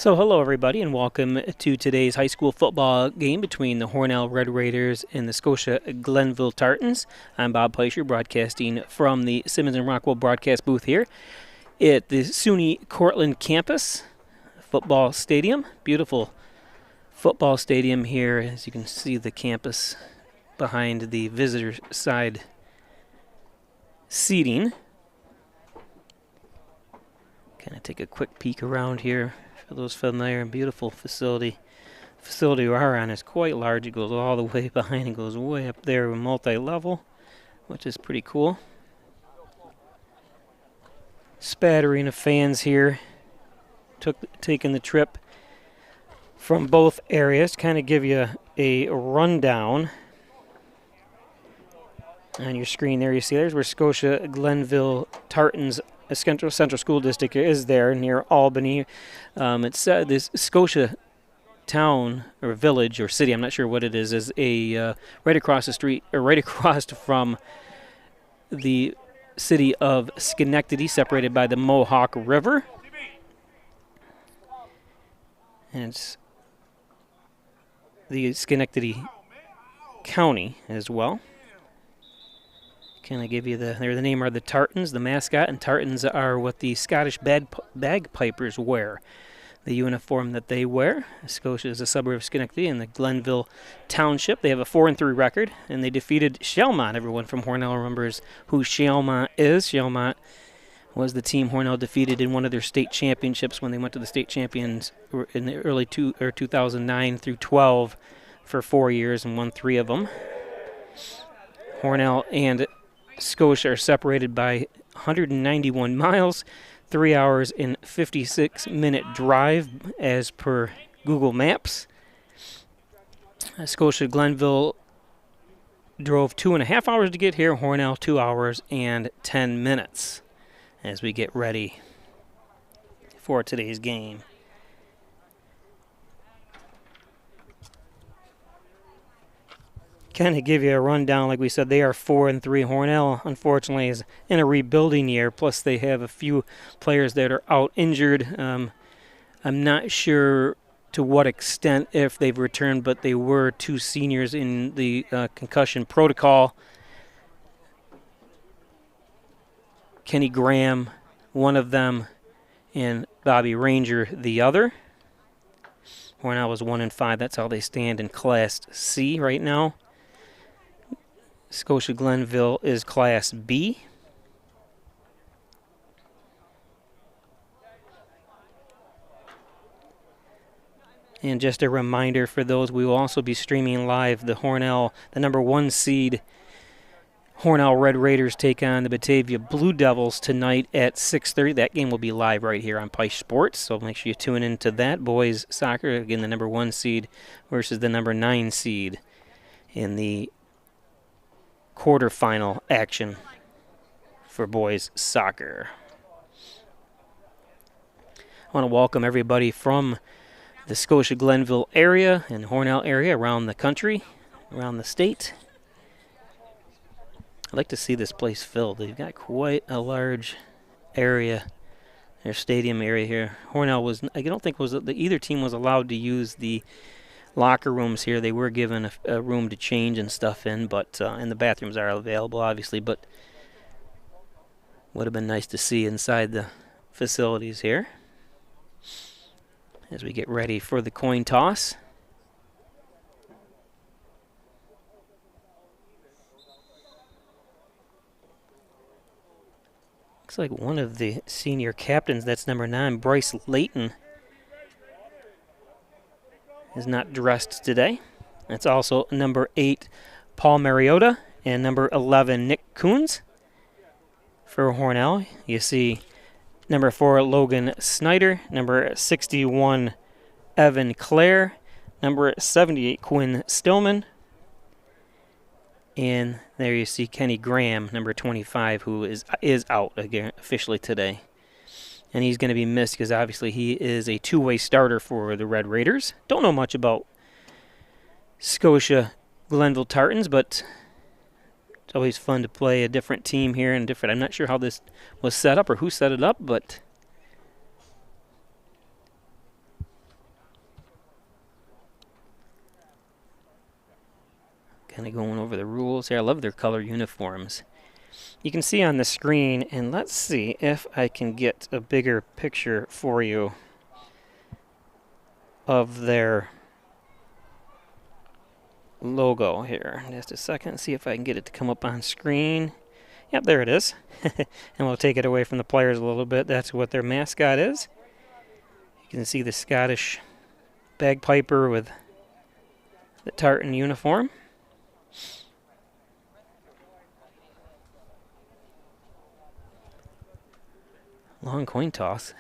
So hello everybody and welcome to today's high school football game between the Hornell Red Raiders and the Scotia-Glenville Tartans. I'm Bob Pleasure broadcasting from the Simmons and Rockwell broadcast booth here at the SUNY Cortland campus football stadium. Beautiful football stadium here, as you can see the campus behind the visitor side seating. Kind of take a quick peek around here. For those familiar, beautiful facility. The facility we're on is quite large. It goes all the way behind and goes way up there, multi-level, which is pretty cool. Spattering of fans here, taking the trip from both areas. Kind of give you a rundown on your screen there. You see there's where Scotia-Glenville Tartans Central School District is there near Albany. It's this Scotia town or village or city, I'm not sure what it is a right across the street or right across from the city of Schenectady, separated by the Mohawk River. And it's the Schenectady County as well. Can I give you the name are the Tartans, the mascot, and Tartans are what the Scottish bagpipers wear, the uniform that they wear. Scotia is a suburb of Schenectady in the Glenville Township. They have a 4-3 record, and they defeated Shalmont. Everyone from Hornell remembers who Shalmont is. Shalmont was the team Hornell defeated in one of their state championships when they went to the state champions in the early 2009 through 12 for 4 years and won 3 of them. Hornell and Scotia are separated by 191 miles, 3 hours and 56-minute drive as per Google Maps. Scotia-Glenville drove 2.5 hours to get here. Hornell 2 hours and 10 minutes as we get ready for today's game. Kind of give you a rundown, like we said, they are 4-3. Hornell, unfortunately, is in a rebuilding year. Plus, they have a few players that are out injured. I'm not sure to what extent if they've returned, but they were 2 seniors in the concussion protocol. Kenny Graham, one of them, and Bobby Ranger, the other. Hornell was 1-5. That's how they stand in Class C right now. Scotia-Glenville is Class B. And just a reminder for those, we will also be streaming live the Hornell, the number 1 seed Hornell Red Raiders take on the Batavia Blue Devils tonight at 6:30. That game will be live right here on Peisch Sports, so make sure you tune into that. Boys soccer, again, the number 1 seed versus the number 9 seed in the quarterfinal action for boys soccer. I want to welcome everybody from the Scotia-Glenville area and Hornell area, around the country, around the state. I'd like to see this place filled. They've got quite a large area, their stadium area here. Hornell was, I don't think either team was allowed to use the locker rooms here. They were given a room to change and stuff in, but and the bathrooms are available, obviously, but would have been nice to see inside the facilities here as we get ready for the coin toss. Looks like one of the senior captains, that's number 9, Bryce Layton, is not dressed today. That's also number 8, Paul Mariota, and number 11, Nick Coons. For Hornell, you see number 4, Logan Snyder, number 61, Evan Clare, number 78, Quinn Stillman, and there you see Kenny Graham, number 25, who is out again officially today. And he's going to be missed because obviously he is a 2-way starter for the Red Raiders. Don't know much about Scotia-Glenville Tartans, but it's always fun to play a different team here and different. I'm not sure how this was set up or who set it up, but Kind of going over the rules here. I love their color uniforms. You can see on the screen, and let's see if I can get a bigger picture for you of their logo here. Just a second, see if I can get it to come up on screen. Yep, there it is. And we'll take it away from the players a little bit. That's what their mascot is. You can see the Scottish bagpiper with the tartan uniform. Long coin toss.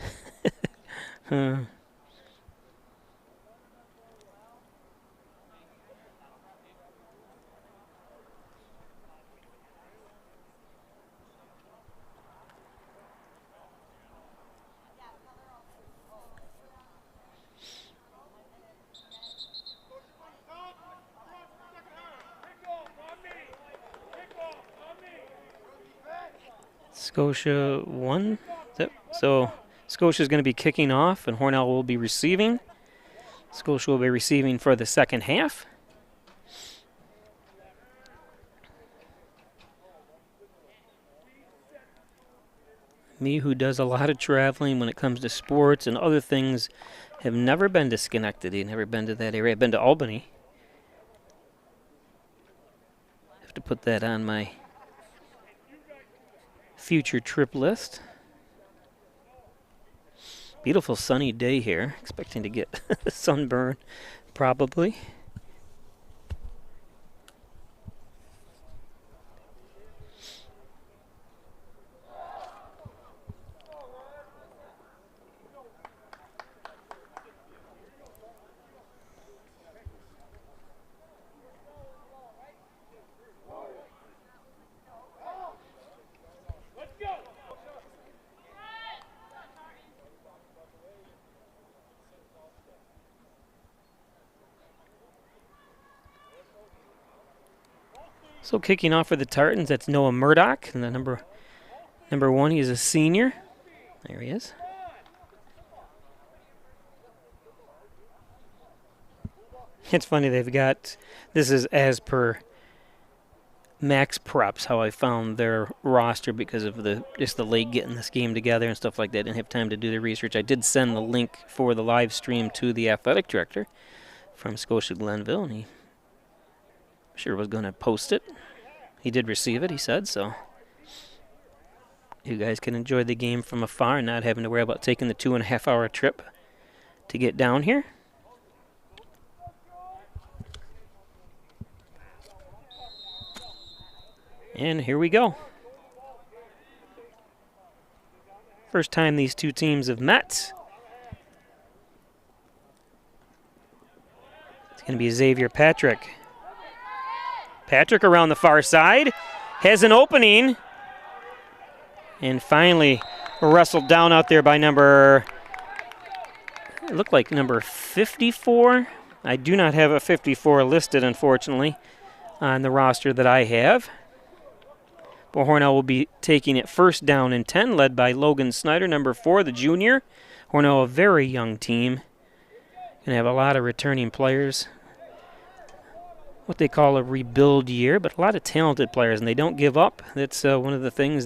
Scotia won. So Scotia is going to be kicking off, and Hornell will be receiving. Scotia will be receiving for the second half. Me, who does a lot of traveling when it comes to sports and other things, have never been to Schenectady, never been to that area. I've been to Albany. Have to put that on my future trip list. Beautiful sunny day here. Expecting to get sunburn, probably. So kicking off for the Tartans, that's Noah Murdoch, and the number 1, he's a senior. There he is. It's funny, they've got, this is as per Max Props, how I found their roster because of just the late getting this game together and stuff like that. I didn't have time to do the research. I did send the link for the live stream to the athletic director from Scotia-Glenville, and he sure was going to post it. He did receive it, he said, so you guys can enjoy the game from afar and not having to worry about taking the 2.5-hour trip to get down here. And here we go. First time these two teams have met. It's going to be Xavier Patrick. Patrick around the far side, has an opening, and finally wrestled down out there by it looked like number 54. I do not have a 54 listed, unfortunately, on the roster that I have. But Hornell will be taking it first down and 10, led by Logan Snyder, number 4, the junior. Hornell, a very young team. Going to have a lot of returning players. What they call a rebuild year, but a lot of talented players, and they don't give up. That's one of the things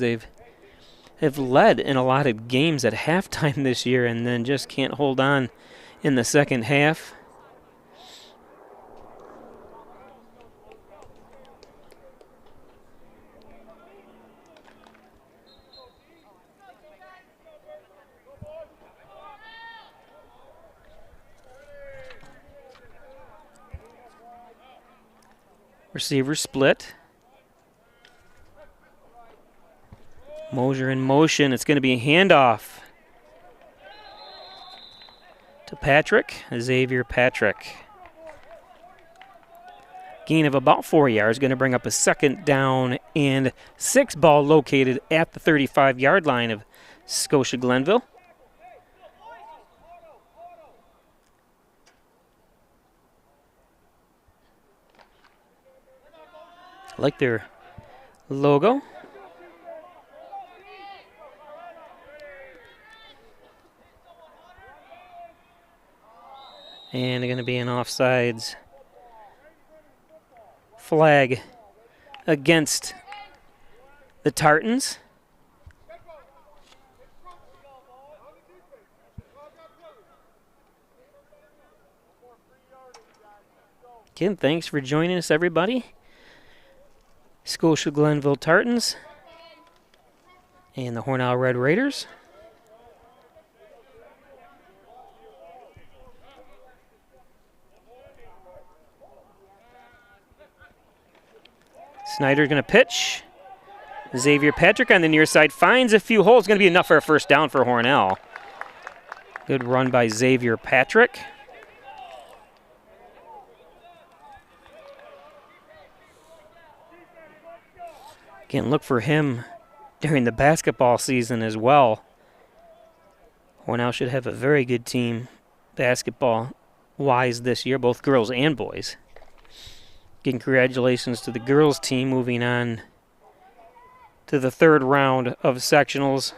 have led in a lot of games at halftime this year and then just can't hold on in the second half. Receiver split. Mosier in motion. It's going to be a handoff to Patrick, Xavier Patrick. Gain of about 4 yards, going to bring up a second down and 6, ball located at the 35-yard line of Scotia-Glenville. I like their logo. And they're going to be in offsides flag against the Tartans. Again, thanks for joining us, everybody. Scotia-Glenville Tartans and the Hornell Red Raiders. Snyder's going to pitch. Xavier Patrick on the near side finds a few holes. Going to be enough for a first down for Hornell. Good run by Xavier Patrick. Again, look for him during the basketball season as well. Hornell should have a very good team basketball-wise this year, both girls and boys. Again, congratulations to the girls team moving on to the third round of sectionals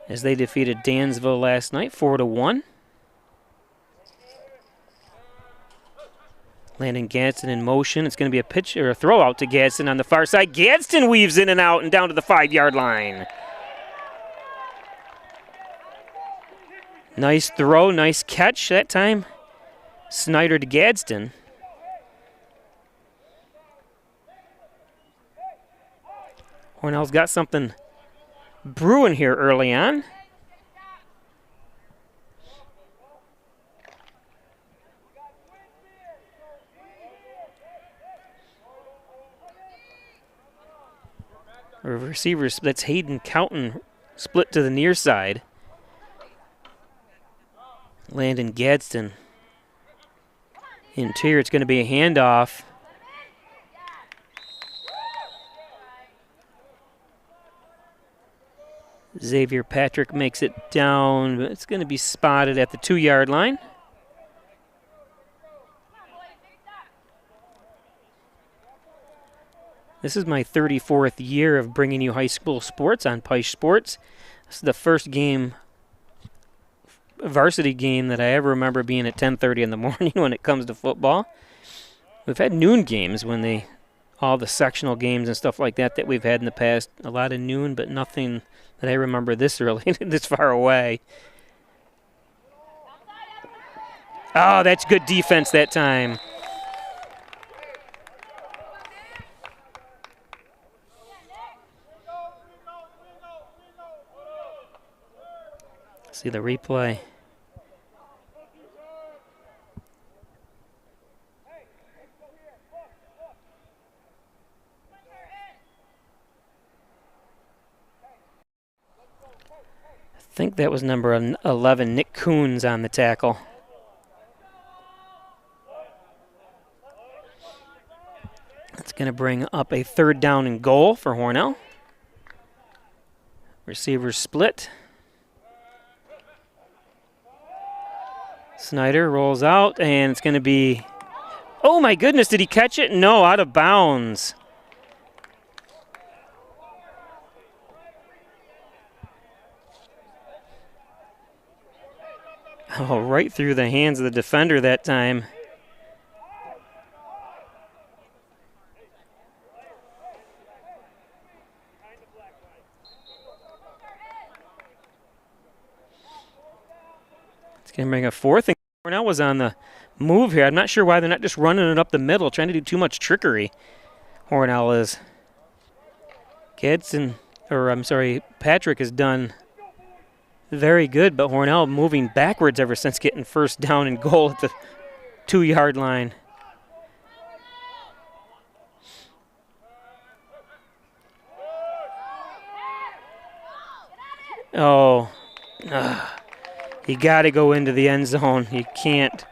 as they defeated Dansville last night 4-1. Landon Gadsden in motion. It's going to be a pitch or a throw out to Gadsden on the far side. Gadsden weaves in and out and down to the 5-yard line. Nice throw, nice catch that time. Snyder to Gadsden. Hornell's got something brewing here early on. Receiver splits. Hayden Cowton split to the near side. Landon Gadsden. Interior, it's going to be a handoff. Xavier Patrick makes it down, but it's going to be spotted at the 2-yard line. This is my 34th year of bringing you high school sports on Peisch Sports. This is the first game, varsity game, that I ever remember being at 10:30 in the morning when it comes to football. We've had noon games when all the sectional games and stuff like that we've had in the past. A lot of noon, but nothing that I remember this early, this far away. Oh, that's good defense that time. See the replay. I think that was number 11, Nick Coons, on the tackle. That's going to bring up a 3rd down and goal for Hornell. Receivers split. Snyder rolls out, and it's going to be, oh my goodness, did he catch it? No, out of bounds. Oh, right through the hands of the defender that time. Going to bring a 4th, and Hornell was on the move here. I'm not sure why they're not just running it up the middle, trying to do too much trickery. Hornell is. Patrick has done very good, but Hornell moving backwards ever since getting 1st down and goal at the 2-yard line. Oh. You got to go into the end zone. You can't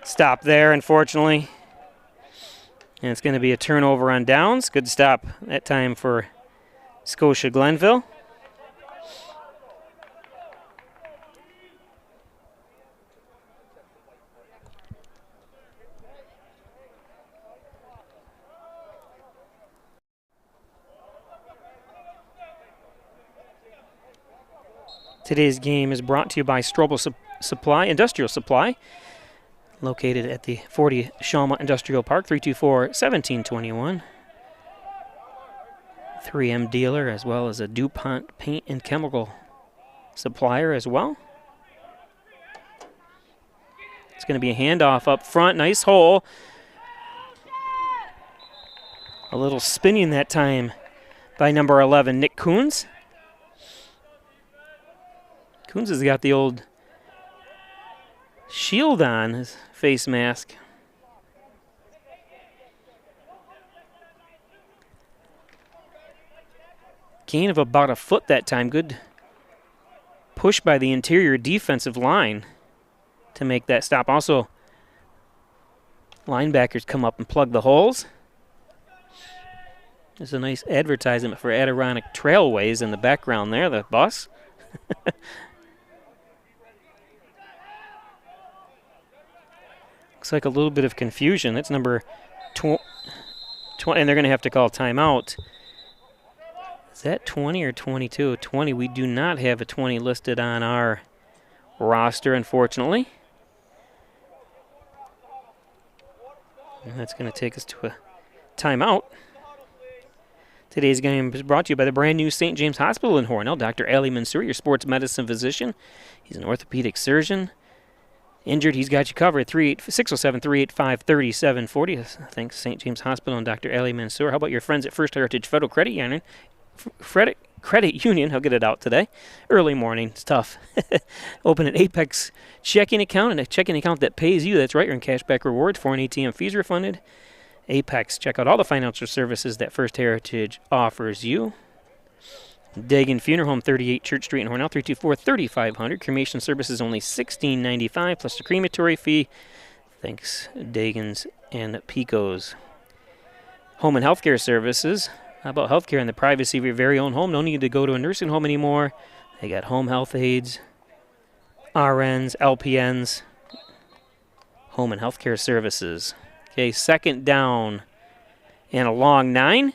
stop there, unfortunately. And it's going to be a turnover on downs. Good stop that time for Scotia-Glenville. Today's game is brought to you by Strobel Supply, Industrial Supply, located at the 40 Shawmut Industrial Park, 324-1721. 3M dealer, as well as a DuPont paint and chemical supplier as well. It's going to be a handoff up front. Nice hole. A little spinning that time by number 11, Nick Coons. Coons has got the old shield on his face mask. Gain of about a foot that time. Good push by the interior defensive line to make that stop. Also, linebackers come up and plug the holes. There's a nice advertisement for Adirondack Trailways in the background there, the bus. Looks like a little bit of confusion. That's number 20, and they're going to have to call timeout. Is that 20 or 22? 20. We do not have a 20 listed on our roster, unfortunately. And that's going to take us to a timeout. Today's game is brought to you by the brand new St. James Hospital in Hornell. Dr. Ali Mansour, your sports medicine physician. He's an orthopedic surgeon. Injured, he's got you covered. 607-385-3740. Thanks, St. James Hospital and Dr. Ali Mansour. How about your friends at First Heritage Federal Credit Union? Credit Union, he'll get it out today. Early morning, it's tough. Open an Apex checking account, and a checking account that pays you. That's right, you're in cashback rewards, foreign ATM fees refunded. Apex, check out all the financial services that First Heritage offers you. Dagan Funeral Home, 38 Church Street in Hornell, 324-3500. Cremation services only $16.95 plus the crematory fee. Thanks, Dagan's and Pico's. Home and healthcare services. How about healthcare in the privacy of your very own home? No need to go to a nursing home anymore. They got home health aides, RNs, LPNs, home and healthcare services. Okay, second down and a long 9.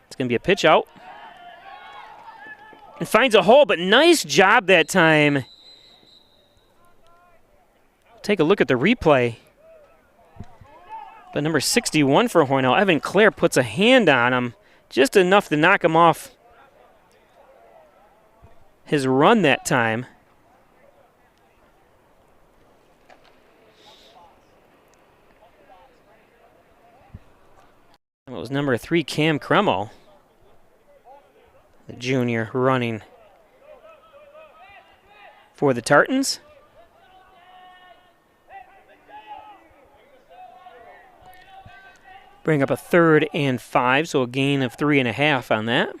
It's going to be a pitch out. And finds a hole, but nice job that time. Take a look at the replay. But number 61 for Hornell, Evan Clare, puts a hand on him. Just enough to knock him off his run that time. It was number 3, Cam Cremo, the junior, running for the Tartans. Bring up a 3rd and 5, so a gain of 3.5 on that.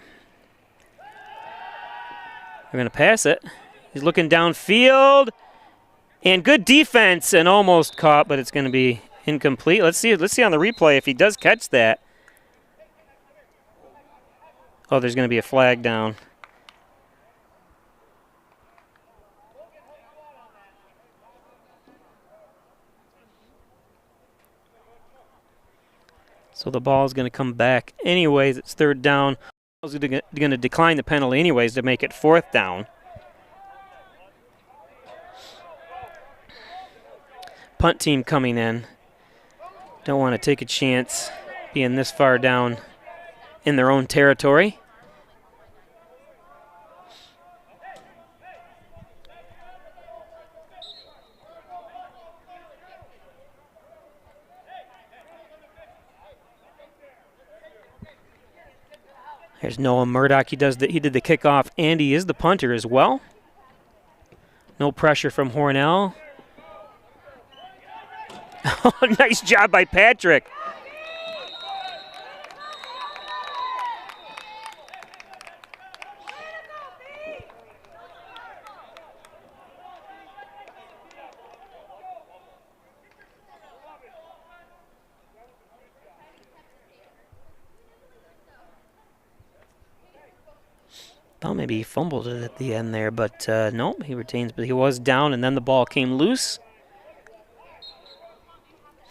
They're going to pass it. He's looking downfield. And good defense, and almost caught, but it's going to be incomplete. Let's see on the replay if he does catch that. Oh, there's going to be a flag down. So the ball is going to come back anyways. It's 3rd down. He's going to decline the penalty anyways to make it 4th down. Punt team coming in. Don't want to take a chance being this far down in their own territory. There's Noah Murdoch. He did the kickoff, and he is the punter as well. No pressure from Hornell. Nice job by Patrick. Thought maybe he fumbled it at the end there, but nope, he retains. But he was down, and then the ball came loose.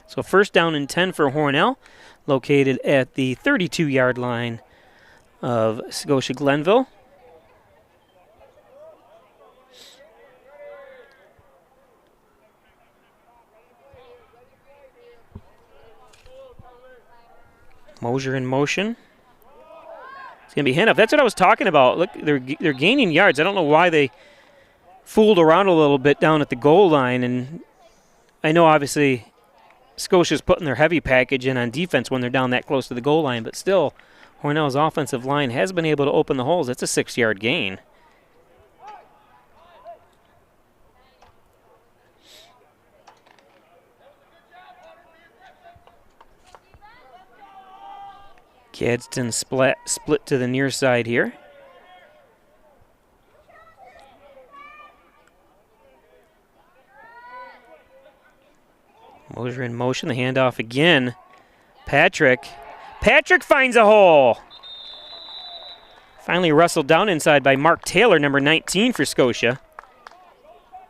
So 1st down and 10 for Hornell, located at the 32-yard line of Scotia-Glenville. Mosier in motion. It's going to be handoff. That's what I was talking about. Look, they're gaining yards. I don't know why they fooled around a little bit down at the goal line. And I know, obviously, Scotia's putting their heavy package in on defense when they're down that close to the goal line. But still, Hornell's offensive line has been able to open the holes. That's a 6-yard gain. Gadsden split to the near side here. Mosier in motion, the handoff again. Patrick finds a hole. Finally wrestled down inside by Mark Taylor, number 19 for Scotia.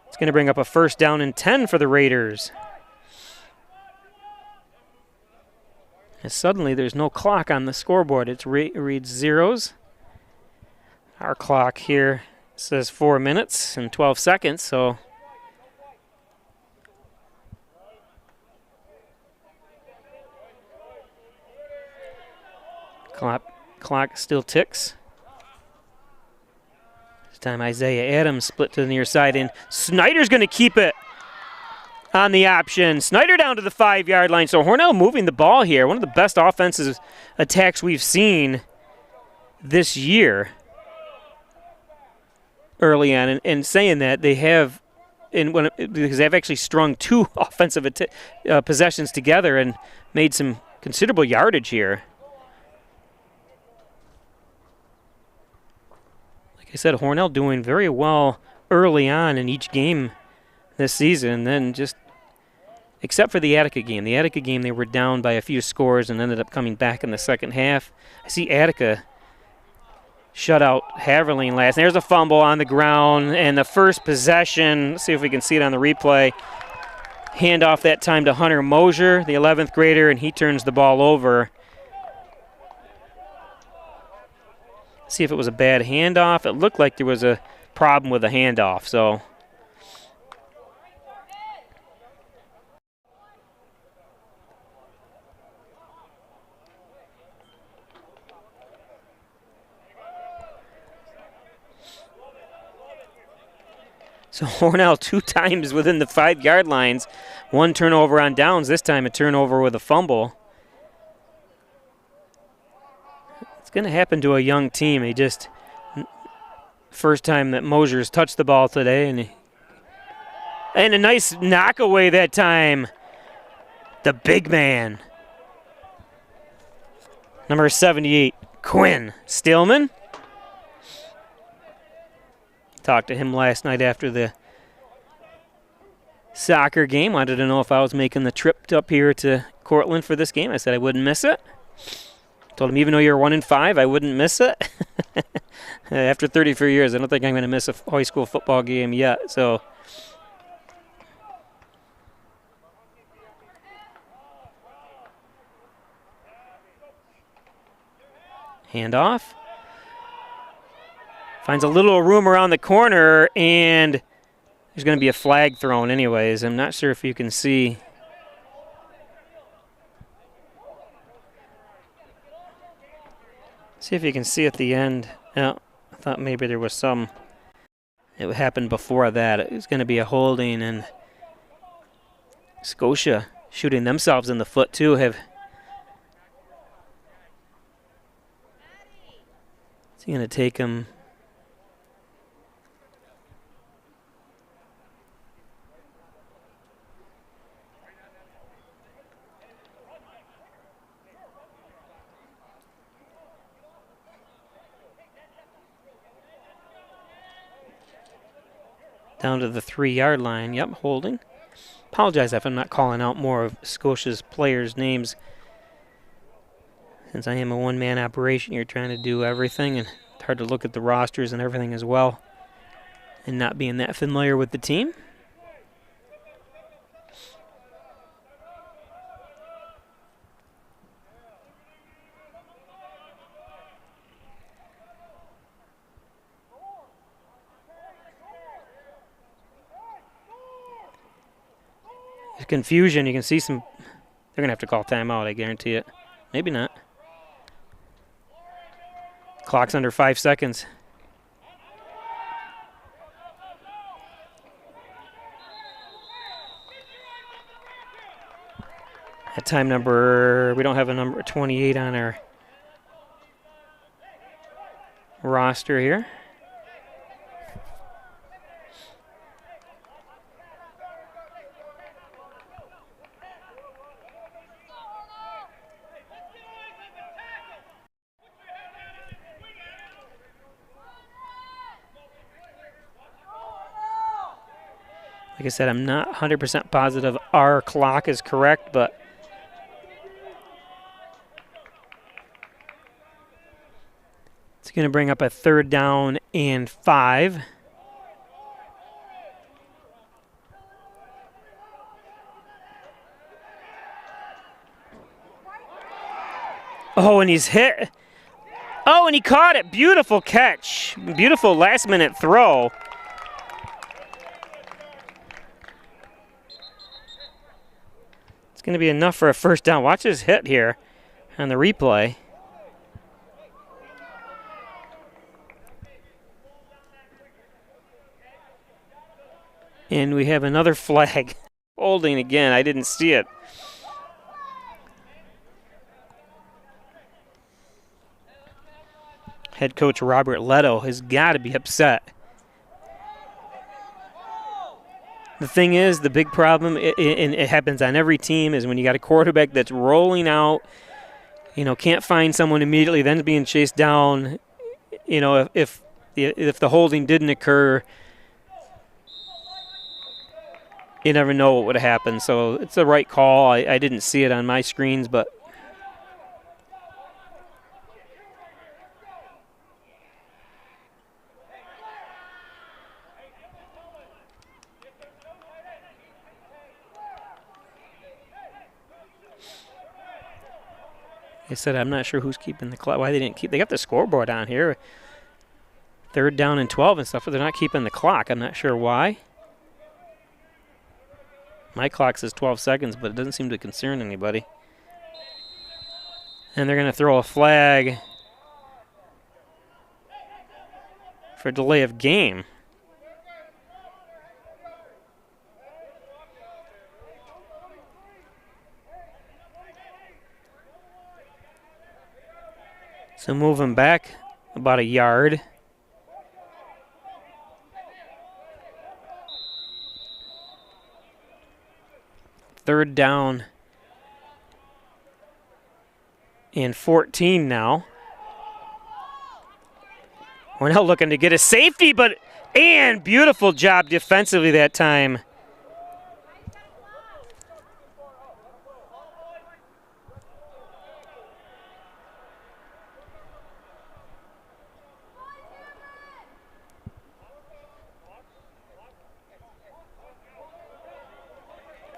It's going to bring up a 1st down and 10 for the Raiders. And suddenly there's no clock on the scoreboard. It reads zeros. Our clock here says 4 minutes and 12 seconds, so clock still ticks. This time Isaiah Adams split to the near side, and Snyder's going to keep it on the option. Snyder down to the 5-yard line. So Hornell moving the ball here. One of the best offensive attacks we've seen this year early on. And saying that, they have, because they've actually strung 2 offensive possessions together and made some considerable yardage here. Like I said, Hornell doing very well early on in each game this season, and then just except for the Attica game. The Attica game, they were down by a few scores and ended up coming back in the second half. I see Attica shut out Haverling last. There's a fumble on the ground, and the first possession, let's see if we can see it on the replay. Handoff that time to Hunter Mosier, the 11th grader, and he turns the ball over. See if it was a bad handoff. It looked like there was a problem with the handoff, so Hornell 2 times within the 5-yard lines. 1 turnover on downs, this time a turnover with a fumble. It's going to happen to a young team. He just, first time that Mosier's touched the ball today, and a nice knockaway that time. The big man. Number 78, Quinn Stillman. Talked to him last night after the soccer game. Wanted to know if I was making the trip up here to Cortland for this game. I said I wouldn't miss it. Told him even though you're 1-5, I wouldn't miss it. After 34 years, I don't think I'm going to miss a high school football game yet. So handoff. Finds a little room around the corner, and there's going to be a flag thrown anyways. I'm not sure if you can see. See if you can see at the end. No, I thought maybe there was some. It happened before that. It was going to be a holding, and Scotia shooting themselves in the foot too. It's going to take them. Down to the 3-yard line. Yep, holding. Apologize if I'm not calling out more of Scotia's players' names. Since I am a one-man operation, you're trying to do everything, and it's hard to look at the rosters and everything as well, and not being that familiar with the team. Confusion. You can see some. They're going to have to call timeout, I guarantee it. Maybe not. Clock's under 5 seconds. At time number, we don't have a number 28 on our roster here. Like I said, I'm not 100% positive our clock is correct, but it's going to bring up a 3rd down and 5. Oh, and he's hit. Oh, and he caught it. Beautiful catch. Beautiful last-minute throw. It's going to be enough for a 1st down. Watch his hit here on the replay. And we have another flag. Holding again. I didn't see it. Head coach Robert Leto has got to be upset. The thing is, the big problem, and it happens on every team, is when you got a quarterback that's rolling out, can't find someone immediately, then being chased down. If the holding didn't occur, you never know what would have happened. So it's the right call. I didn't see it on my screens, but I said I'm not sure who's keeping the clock. Why they didn't keep? They got the scoreboard on here. 3rd down and 12 and stuff, but they're not keeping the clock. I'm not sure why. My clock says 12 seconds, but it doesn't seem to concern anybody. And they're going to throw a flag for delay of game. So move him back about a yard. Third down and 14 now. Hornell looking to get a safety, and beautiful job defensively that time.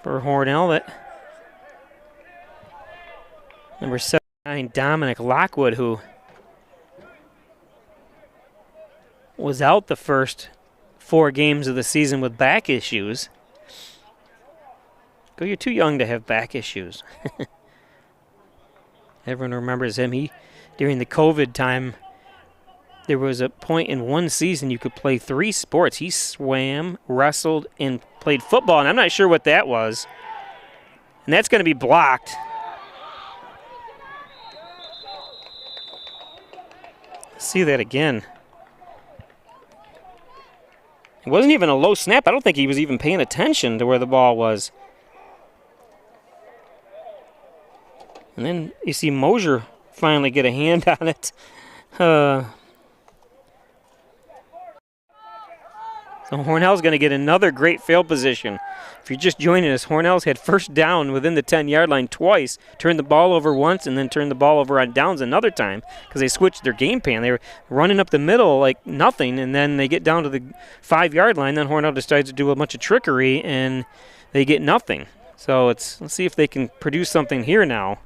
For Hornell, that number 79, Dominic Lockwood, who was out the first 4 games of the season with back issues. Go, you're too young to have back issues. Everyone remembers him. During the COVID time, there was a point in one season you could play 3 sports. He swam, wrestled, and played football, and I'm not sure what that was. And that's going to be blocked. Let's see that again. It wasn't even a low snap. I don't think he was even paying attention to where the ball was. And then you see Mosier finally get a hand on it. So Hornell's going to get another great field position. If you're just joining us, Hornell's had 1st down within the 10-yard line twice, turned the ball over once, and then turned the ball over on downs another time because they switched their game plan. They were running up the middle like nothing, and then they get down to the 5-yard line. Then Hornell decides to do a bunch of trickery, and they get nothing. So let's see if they can produce something here now.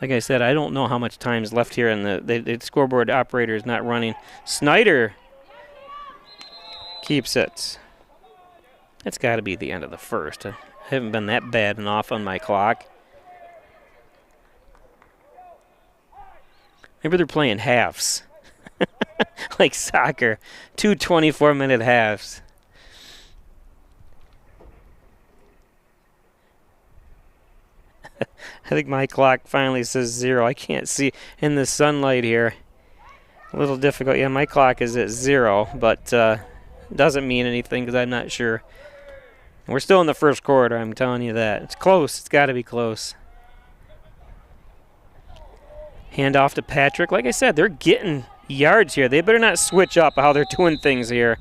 Like I said, I don't know how much time is left here, and the scoreboard operator is not running. Snyder keeps it. It's got to be the end of the first. I haven't been that bad and off on my clock. Maybe they're playing halves. Like soccer. 2 24-minute halves. I think my clock finally says 0. I can't see in the sunlight here. A little difficult. Yeah, my clock is at 0, but doesn't mean anything because I'm not sure. We're still in the first quarter, I'm telling you that. It's close. It's got to be close. Hand off to Patrick. Like I said, they're getting yards here. They better not switch up how they're doing things here.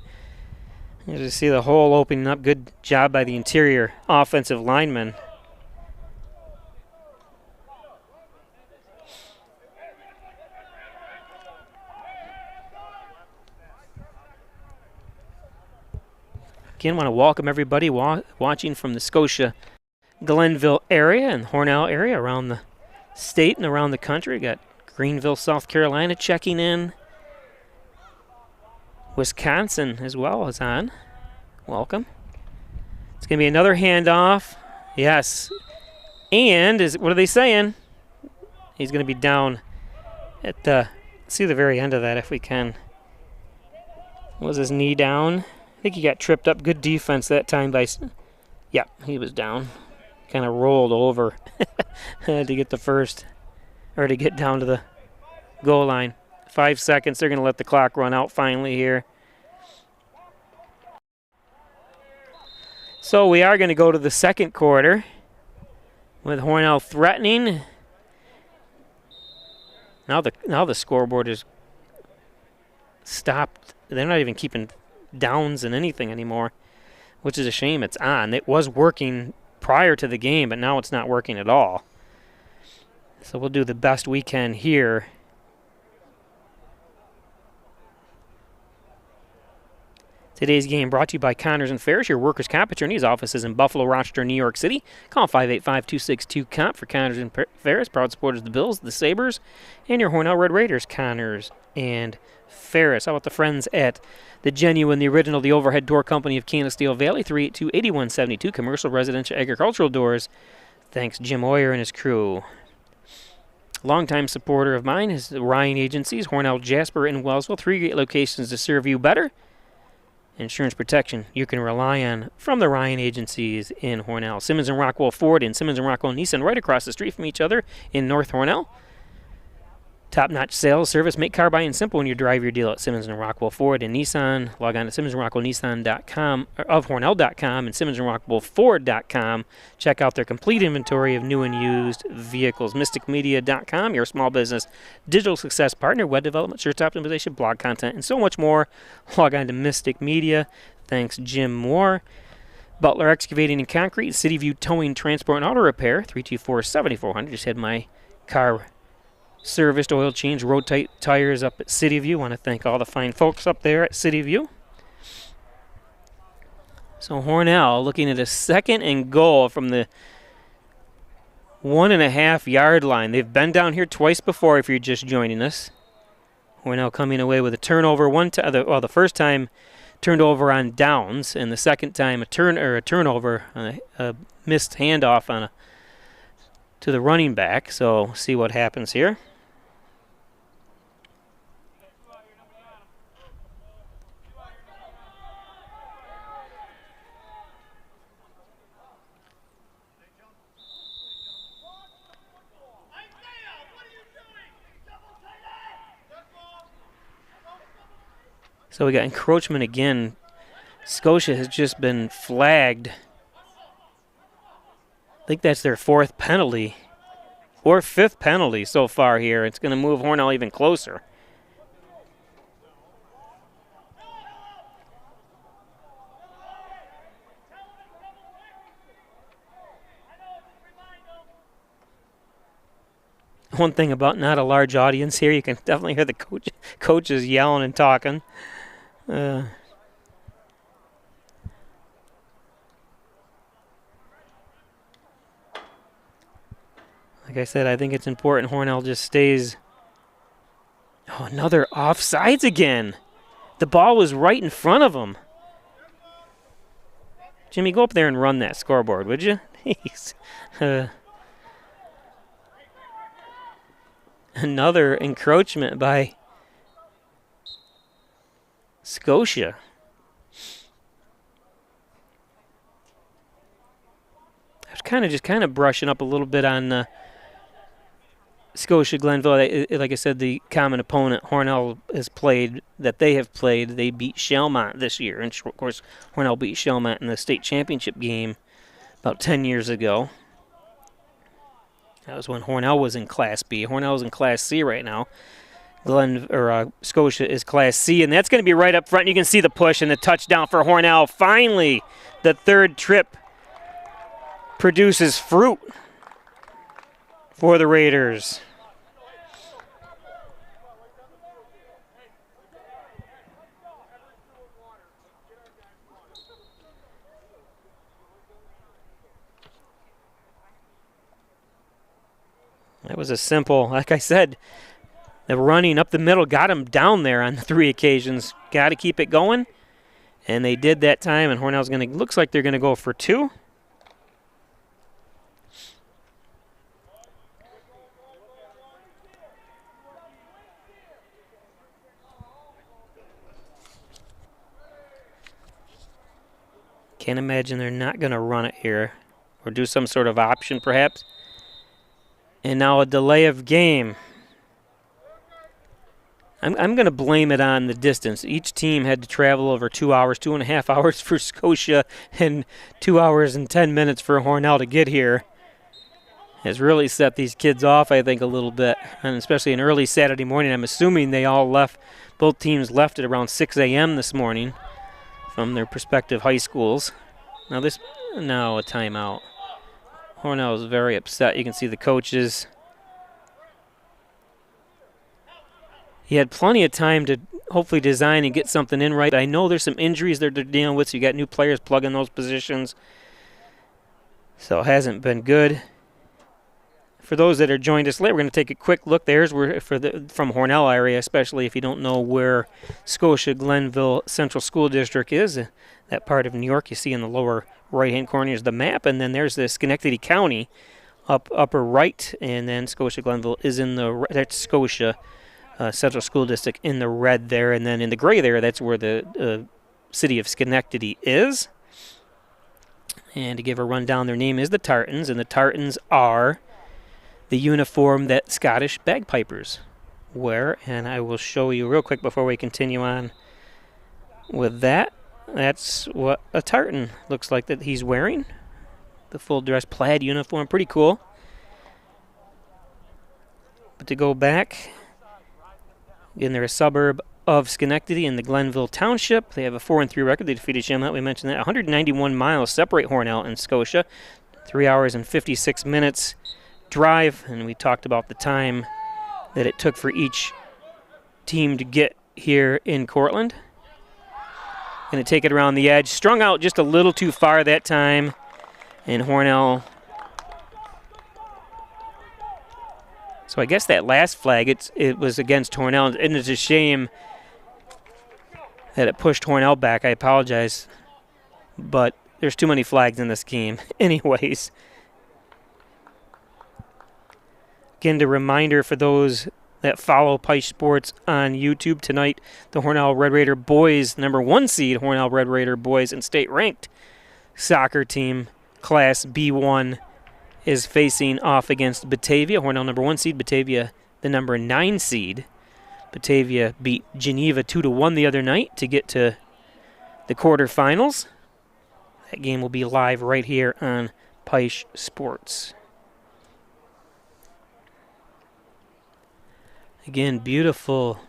You just see the hole opening up. Good job by the interior offensive lineman. Again, want to welcome everybody watching from the Scotia-Glenville area and Hornell area around the state and around the country. Got Greenville, South Carolina checking in. Wisconsin as well is on. Welcome. It's going to be another handoff. Yes. And what are they saying? He's going to be down at let's see the very end of that if we can. Was his knee down? I think he got tripped up. Good defense that time by... Yeah, he was down. Kind of rolled over to get the first, or to get down to the goal line. 5 seconds. They're going to let the clock run out finally here. So we are going to go to the second quarter with Hornell threatening. Now the scoreboard is stopped. They're not even keeping downs in anything anymore, which is a shame. It's on. It was working prior to the game, but now it's not working at all. So we'll do the best we can here. Today's game brought to you by Connors and Ferris, your workers' comp attorney's offices in Buffalo, Rochester, New York City. Call 585-262-COMP for Connors and Ferris, proud supporters of the Bills, the Sabres, and your Hornell Red Raiders, Connors and Ferris. How about the friends at the Genuine, the Original, the Overhead Door Company of Canisteo Valley, 382-8172, commercial, residential, agricultural doors. Thanks, Jim Oyer and his crew. Longtime supporter of mine is the Ryan Agencies, Hornell, Jasper, and Wellsville. 3 great locations to serve you better. Insurance protection you can rely on from the Ryan Agencies in Hornell. Simmons and Rockwell Ford and Simmons and Rockwell Nissan right across the street from each other in North Hornell. Top-notch sales service. Make car buying simple when you drive your deal at Simmons and Rockwell Ford and Nissan. Log on to simmonsandrockwellnissan.com of Hornell.com and simmonsandrockwellford.com. Check out their complete inventory of new and used vehicles. mysticmedia.com, your small business digital success partner, web development, search optimization, blog content, and so much more. Log on to Mystic Media. Thanks, Jim Moore. Butler Excavating and Concrete, City View Towing, Transport, and Auto Repair, 324-7400. Just had my car serviced, oil change, road tires up at City View. Want to thank all the fine folks up there at City View. So Hornell looking at a 2nd and goal from the 1.5-yard line. They've been down here twice before if you're just joining us. Hornell coming away with a turnover. The first time turned over on downs, and the second time a turnover, a missed handoff to the running back. So see what happens here. So we got encroachment again. Scotia has just been flagged. I think that's their 4th penalty or 5th penalty so far here. It's going to move Hornell even closer. One thing about not a large audience here, you can definitely hear the coaches yelling and talking. Like I said, I think it's important Hornell just stays. Oh, another offsides again. The ball was right in front of him. Jimmy, go up there and run that scoreboard, would you? Another encroachment by Scotia. I was kind of brushing up a little bit on Scotia-Glenville. Like I said, the common opponent Hornell they have played. They beat Shelmont this year, and of course Hornell beat Shelmont in the state championship game about 10 years ago. That was when Hornell was in Class B. Hornell is in Class C right now. Scotia is Class C, and that's going to be right up front. You can see the push and the touchdown for Hornell. Finally, the third trip produces fruit for the Raiders. That was a simple, like I said, the running up the middle got him down there on 3 occasions. Got to keep it going, and they did that time, and Hornell's looks like they're going to go for 2. Can't imagine they're not going to run it here or do some sort of option perhaps. And now a delay of game. I'm going to blame it on the distance. Each team had to travel over 2 hours, 2.5 hours for Scotia, and 2 hours and 10 minutes for Hornell to get here. Has really set these kids off, I think, a little bit, and especially an early Saturday morning. I'm assuming they all left, both teams left at around 6 a.m. this morning from their respective high schools. Now a timeout. Hornell is very upset. You can see the coaches. He had plenty of time to hopefully design and get something in right. I know there's some injuries they're dealing with, so you got new players plugging those positions. So it hasn't been good. For those that are joined us late, we're going to take a quick look. There's from Hornell area, especially if you don't know where Scotia-Glenville Central School District is. That part of New York you see in the lower right-hand corner is the map, and then there's the Schenectady County upper right, and then Scotia-Glenville is that's Scotia Central School District in the red there, and then in the gray there, that's where the city of Schenectady is. And to give a rundown, their name is the Tartans, and the Tartans are the uniform that Scottish bagpipers wear, and I will show you real quick before we continue on with that. That's what a tartan looks like that he's wearing. The full dress plaid uniform, pretty cool. But to go back, again, they're a suburb of Schenectady in the Glenville Township. They have a 4-3 record. They defeated Shelmont. We mentioned that. 191 miles separate Hornell and Scotia. 3 hours and 56 minutes drive, and we talked about the time that it took for each team to get here in Cortland. Going to take it around the edge. Strung out just a little too far that time, and Hornell. So I guess that last flag, it was against Hornell, and it's a shame that it pushed Hornell back. I apologize, but there's too many flags in this game anyways. Again, a reminder for those that follow Pike Sports on YouTube tonight, the Hornell Red Raider boys, number 1 seed Hornell Red Raider boys and state-ranked soccer team, Class B1, is facing off against Batavia. Hornell number 1 seed, Batavia the number 9 seed. Batavia beat Geneva 2-1 the other night to get to the quarterfinals. That game will be live right here on Pike Sports. Again, beautiful.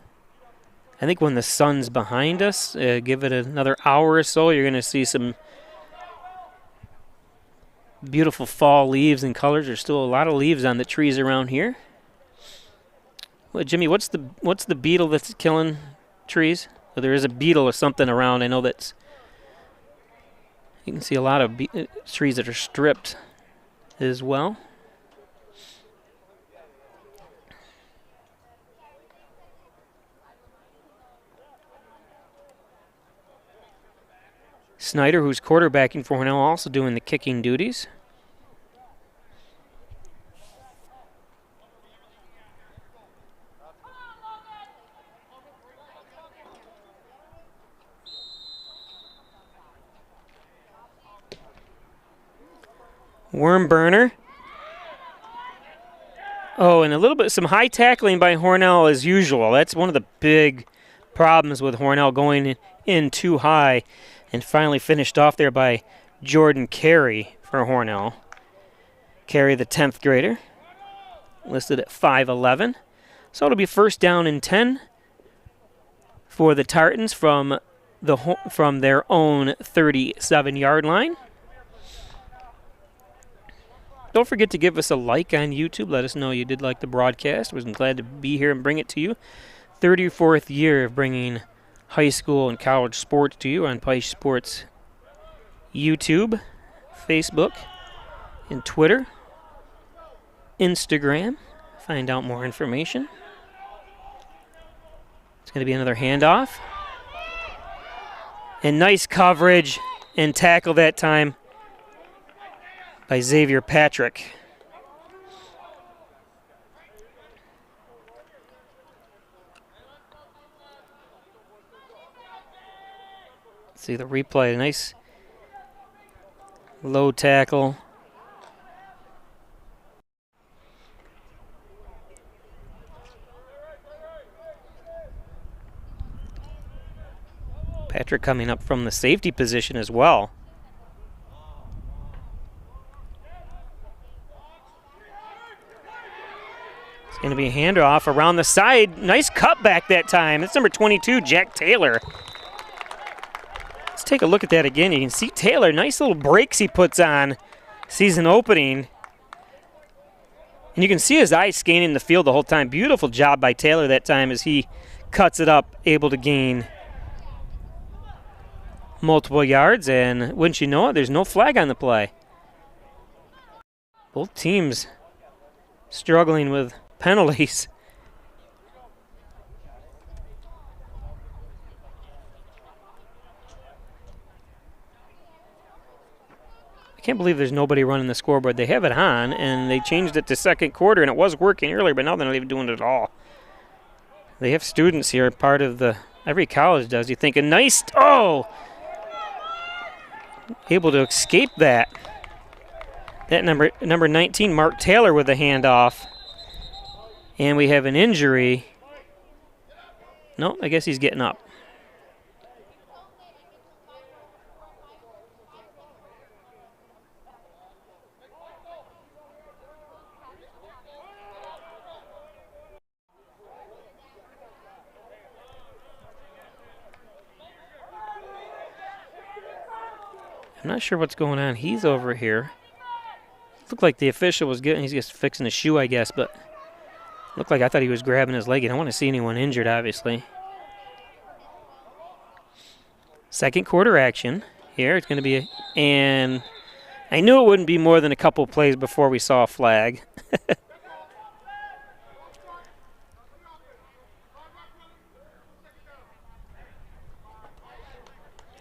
I think when the sun's behind us, give it another hour or so, you're going to see some beautiful fall leaves and colors. There's still a lot of leaves on the trees around here. Well, Jimmy, what's the beetle that's killing trees? Well, there is a beetle or something around. I know that's. You can see a lot of trees that are stripped as well. Snyder, who's quarterbacking for Hornell, also doing the kicking duties. Worm burner. Oh, and a little bit, some high tackling by Hornell as usual. That's one of the big problems with Hornell, going in too high, and finally finished off there by Jordan Carey for Hornell. Carey, the 10th grader, listed at 5'11". So it'll be first down and 10 for the Tartans from their own 37-yard line. Don't forget to give us a like on YouTube. Let us know you did like the broadcast. We're glad to be here and bring it to you. 34th year of bringing high school and college sports to you on Pike Sports YouTube, Facebook, and Twitter, Instagram. Find out more information. It's going to be another handoff. And nice coverage and tackle that time by Xavier Patrick. See the replay. Nice low tackle. Patrick coming up from the safety position as well. It's going to be a handoff around the side. Nice cutback that time. It's number 22, Jack Taylor. Let's take a look at that again. You can see Taylor, nice little breaks he puts on. Sees an opening. And you can see his eyes scanning the field the whole time. Beautiful job by Taylor that time as he cuts it up, able to gain multiple yards, and wouldn't you know it, there's no flag on the play. Both teams struggling with penalties. I can't believe there's nobody running the scoreboard. They have it on, and they changed it to second quarter, and it was working earlier, but now they're not even doing it at all. They have students here, part of every college does. You think a nice, able to escape that. That number 19, Mark Taylor, with a handoff. And we have an injury. No, I guess he's getting up. I'm not sure what's going on. He's over here. Looked like the official was he's just fixing his shoe, I guess, but looked like I thought he was grabbing his leg. I don't want to see anyone injured, obviously. Second quarter action here. It's going to be and I knew it wouldn't be more than a couple plays before we saw a flag.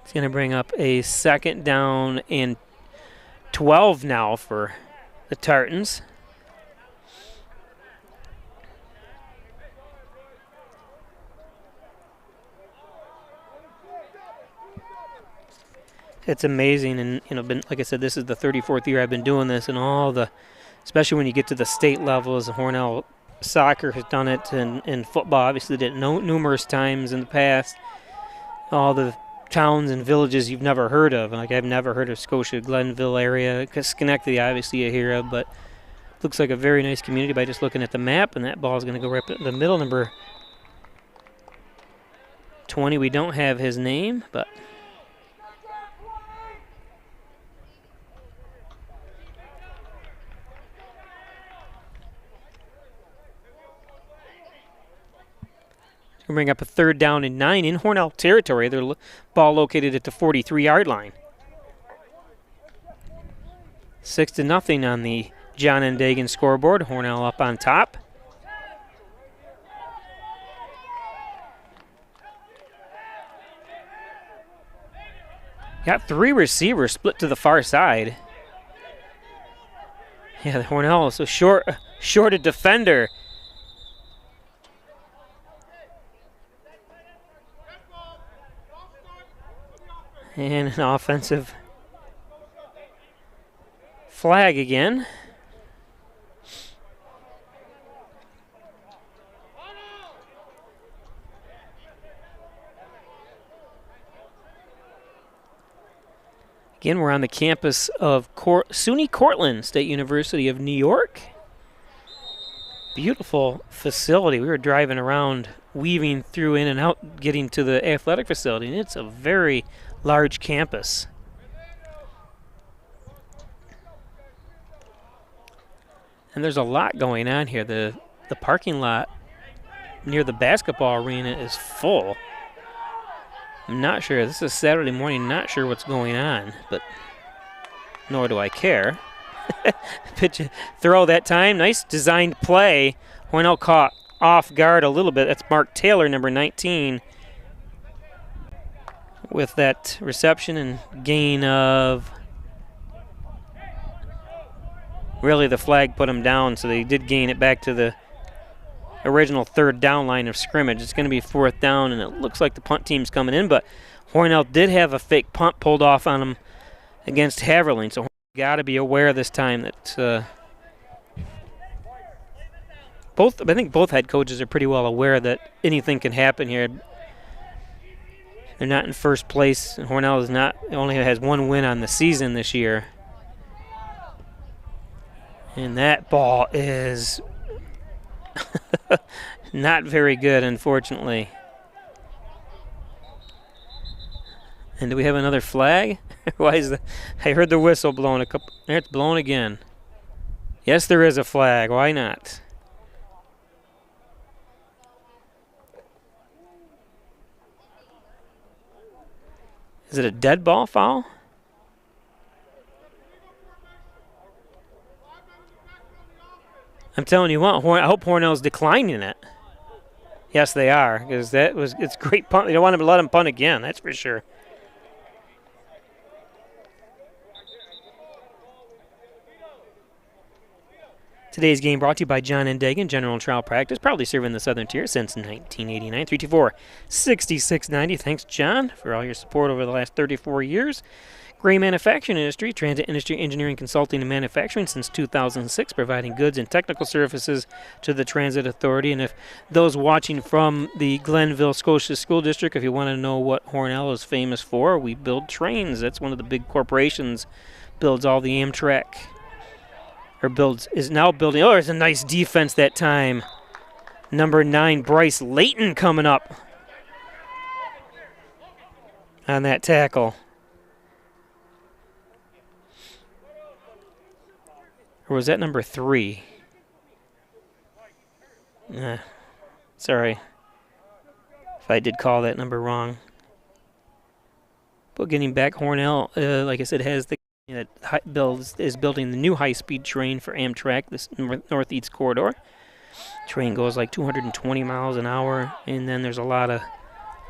It's going to bring up a second down and 12 now for the Tartans. It's amazing, and like I said, this is the 34th year I've been doing this, and especially when you get to the state levels. Hornell soccer has done it, and football obviously did it numerous times in the past. All the towns and villages you've never heard of. Like, I've never heard of Scotia-Glenville area. Schenectady, obviously, you hear of, but looks like a very nice community by just looking at the map, and that ball is going to go right in the middle. Number 20, we don't have his name, but bring up a third down and 9 in Hornell territory. Their ball located at the 43-yard line. 6-0 on the John N. Dagan scoreboard. Hornell up on top. Got 3 receivers split to the far side. Yeah, the Hornell is so short a defender. And an offensive flag again. Again, we're on the campus of SUNY Cortland State University of New York. Beautiful facility. We were driving around, weaving through in and out, getting to the athletic facility, and it's a very large campus. And there's a lot going on here. The parking lot near the basketball arena is full. I'm not sure. This is Saturday morning. Not sure what's going on, but nor do I care. Pitch throw that time. Nice designed play. Hornell caught off guard a little bit. That's Mark Taylor, number 19, with that reception and gain of. Really, the flag put him down, so they did gain it back to the original third down line of scrimmage. It's going to be fourth down, and it looks like the punt team's coming in, but Hornell did have a fake punt pulled off on him against Haverling, so Hornell got to be aware this time that I think both head coaches are pretty well aware that anything can happen here. They're not in first place, and Hornell only has one win on the season this year. And that ball is not very good, unfortunately. And do we have another flag? Why is I heard the whistle blowing there. It's blown again. Yes, there is a flag. Why not? Is it a dead ball foul? I'm telling you what, I hope Hornell's declining it. Yes, they are, because it's great punt. You don't want to let him punt again, that's for sure. Today's game brought to you by John and Dagan, General and Trial Practice, proudly serving the Southern Tier since 1989. 324-6690. Thanks, John, for all your support over the last 34 years. Gray Manufacturing Industry, transit industry, engineering, consulting, and manufacturing since 2006, providing goods and technical services to the Transit Authority. And if those watching from the Glenville, Scotia School District, if you want to know what Hornell is famous for, we build trains. That's one of the big corporations, builds all the Amtrak, is now building. Oh, there's a nice defense that time. Number 9, Bryce Layton coming up on that tackle. Or was that number 3? Sorry if I did call that number wrong. But getting back, Hornell, like I said, has is building the new high-speed train for Amtrak, this Northeast Corridor. Train goes like 220 miles an hour, and then there's a lot of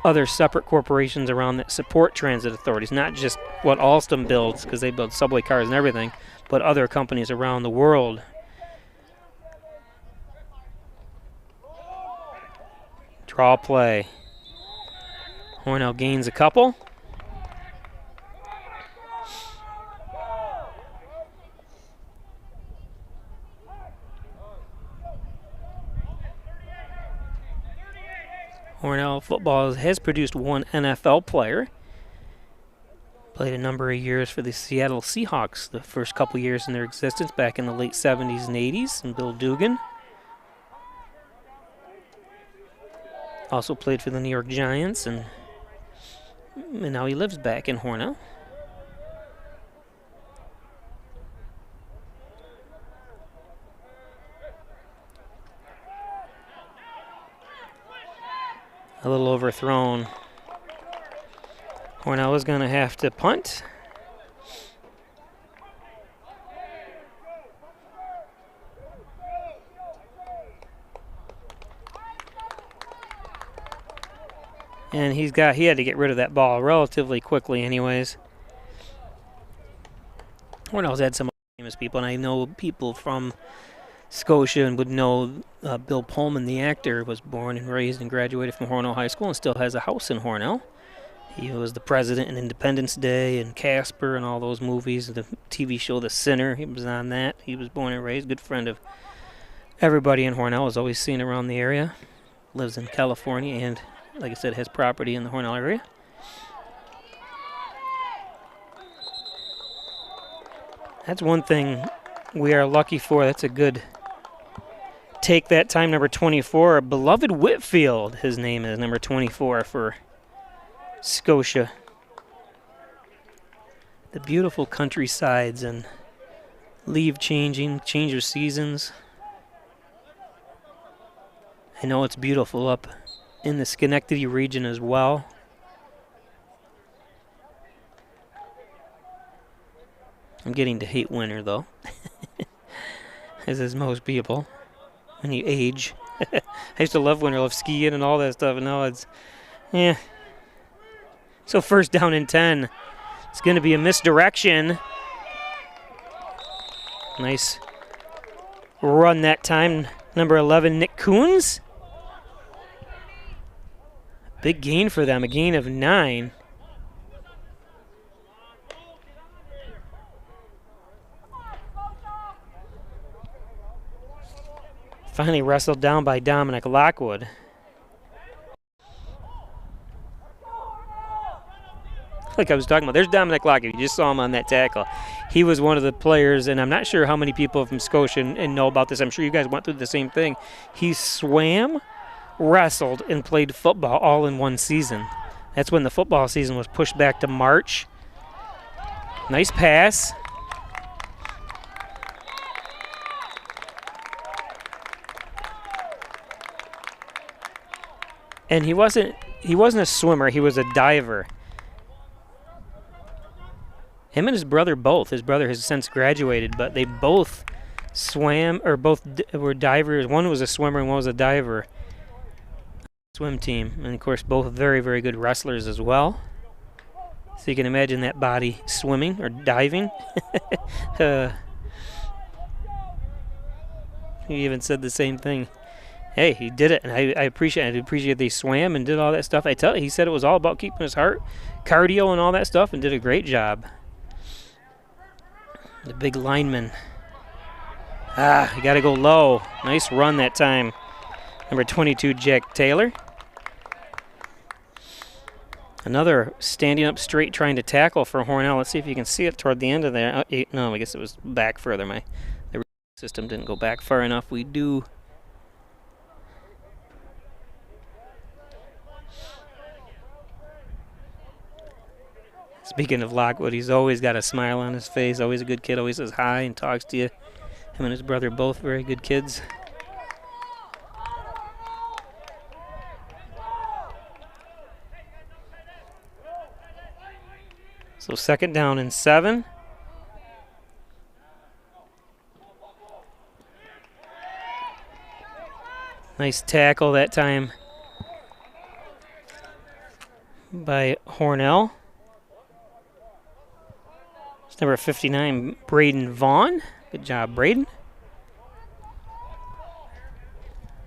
other separate corporations around that support transit authorities, not just what Alstom builds, because they build subway cars and everything, but other companies around the world. Draw play. Hornell gains a couple. Hornell football has produced one NFL player. Played a number of years for the Seattle Seahawks, the first couple years in their existence back in the late 70s and 80s, and Bill Dugan. Also played for the New York Giants, and now he lives back in Hornell. A little overthrown. Hornell is going to have to punt. And he had to get rid of that ball relatively quickly anyways. Hornell's had some famous people, and I know people from Scotia and would know Bill Pullman, the actor, was born and raised and graduated from Hornell High School and still has a house in Hornell. He was the president in Independence Day and Casper and all those movies. The TV show The Sinner, he was on that. He was born and raised. Good friend of everybody in Hornell. Was always seen around the area. Lives in California and, like I said, has property in the Hornell area. That's one thing we are lucky for. That's a good take that time, number 24. Beloved Whitfield, his name is number 24 for Scotia. The beautiful countrysides and leaf changing, change of seasons. I know it's beautiful up in the Schenectady region as well. I'm getting to hate winter though, as is most people when you age. I used to love winter, love skiing and all that stuff, and now it's, yeah. So first down and 10. It's going to be a misdirection. Nice run that time. Number 11, Nick Coons. Big gain for them, a gain of 9. Finally wrestled down by Dominic Lockwood. Like I was talking about, there's Dominic Lockwood. You just saw him on that tackle. He was one of the players, and I'm not sure how many people from Scotia and know about this. I'm sure you guys went through the same thing. He swam, wrestled, and played football all in one season. That's when the football season was pushed back to March. Nice pass. And he wasn't a swimmer, he was a diver. Him and his brother both. His brother has since graduated, but they both swam, or both were divers. One was a swimmer and one was a diver. Swim team. And of course, both very, very good wrestlers as well. So you can imagine that body swimming or diving. He even said the same thing. Hey, he did it, and I appreciate they swam and did all that stuff. He said it was all about keeping his heart, cardio and all that stuff, and did a great job. The big lineman. You got to go low. Nice run that time. Number 22, Jack Taylor. Another standing up straight trying to tackle for Hornell. Let's see if you can see it toward the end of there. No, I guess it was back further. The system didn't go back far enough. We do. Speaking of Lockwood, he's always got a smile on his face, always a good kid, always says hi and talks to you. Him and his brother, both very good kids. So second down and 7. Nice tackle that time by Hornell. It's number 59, Braden Vaughn. Good job, Braden.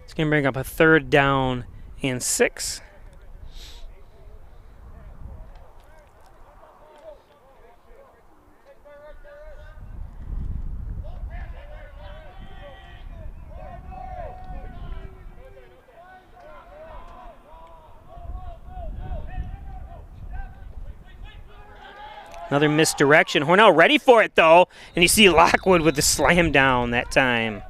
It's going to bring up a third down and 6. Another misdirection. Hornell ready for it, though. And you see Lockwood with the slam down that time.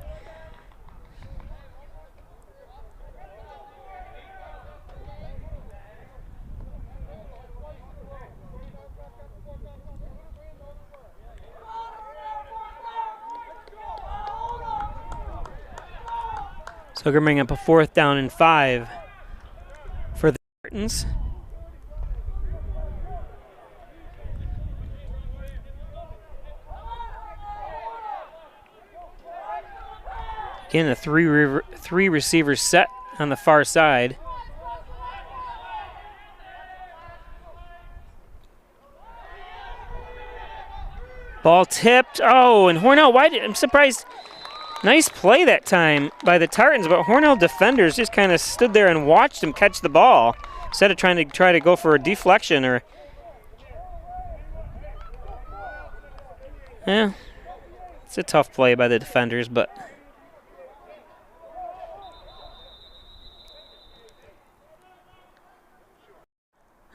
So we're going to bring up a 4th down and 5 for the Tartans. Again, a three receiver set on the far side. Ball tipped. Oh, and Hornell, I'm surprised. Nice play that time by the Tartans, but Hornell defenders just kind of stood there and watched him catch the ball. instead of trying to go for a deflection or, yeah, it's a tough play by the defenders, but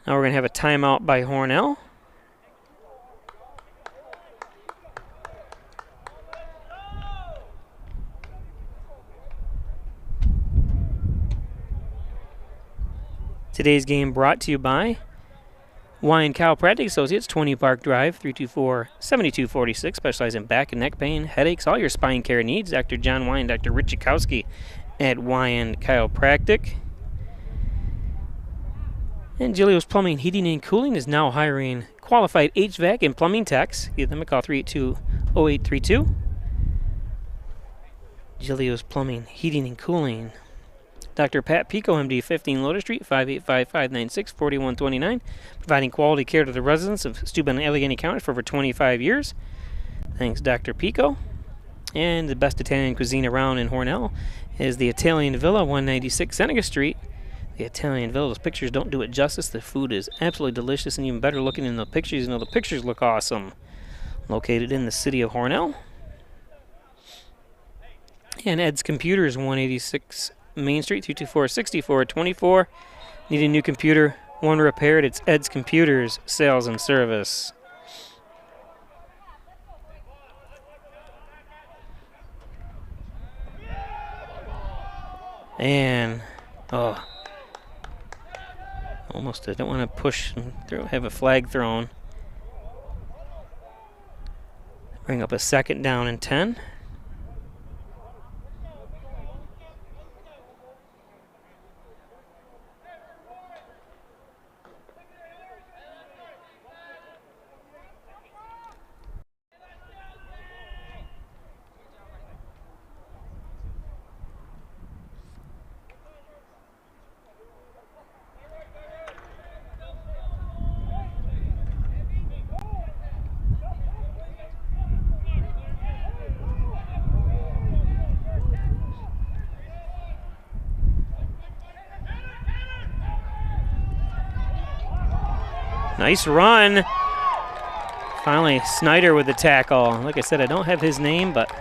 now we're going to have a timeout by Hornell. Today's game brought to you by Wine Chiropractic Associates, 20 Park Drive, 324-7246. Specialize in back and neck pain, headaches, all your spine care needs. Dr. John Wine, Dr. Richikowski at Wine Chiropractic. And Gilio's Plumbing, Heating, and Cooling is now hiring qualified HVAC and plumbing techs. Give them a call, 382-0832. Gilio's Plumbing, Heating, and Cooling. Dr. Pat Pico, MD, 15 Lotus Street, 585-596-4129, providing quality care to the residents of Steuben and Allegheny County for over 25 years. Thanks, Dr. Pico. And the best Italian cuisine around in Hornell is the Italian Villa, 196 Seneca Street. The Italian Villa, those pictures don't do it justice. The food is absolutely delicious and even better looking in the pictures. You know, the pictures look awesome. Located in the city of Hornell. And Ed's Computers, 186 Main Street, 224-6424. Need a new computer, one repaired? It's Ed's Computers, sales and service. And, oh, almost, I don't want to push and have a flag thrown. Bring up a 2nd down and 10. Nice run. Finally, Snyder with the tackle. Like I said, I don't have his name, but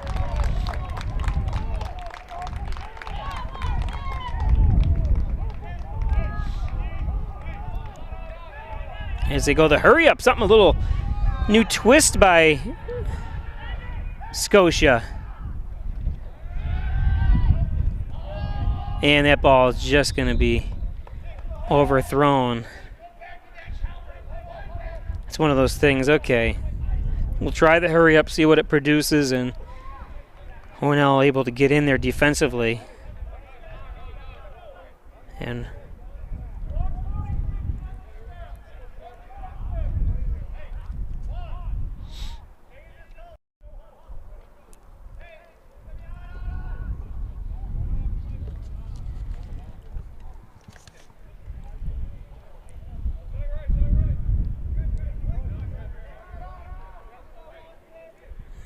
as they go the hurry up, something a little new twist by Scotia. And that ball is just going to be overthrown. It's one of those things, okay, we'll try the hurry up, see what it produces, and Hornell able to get in there defensively. And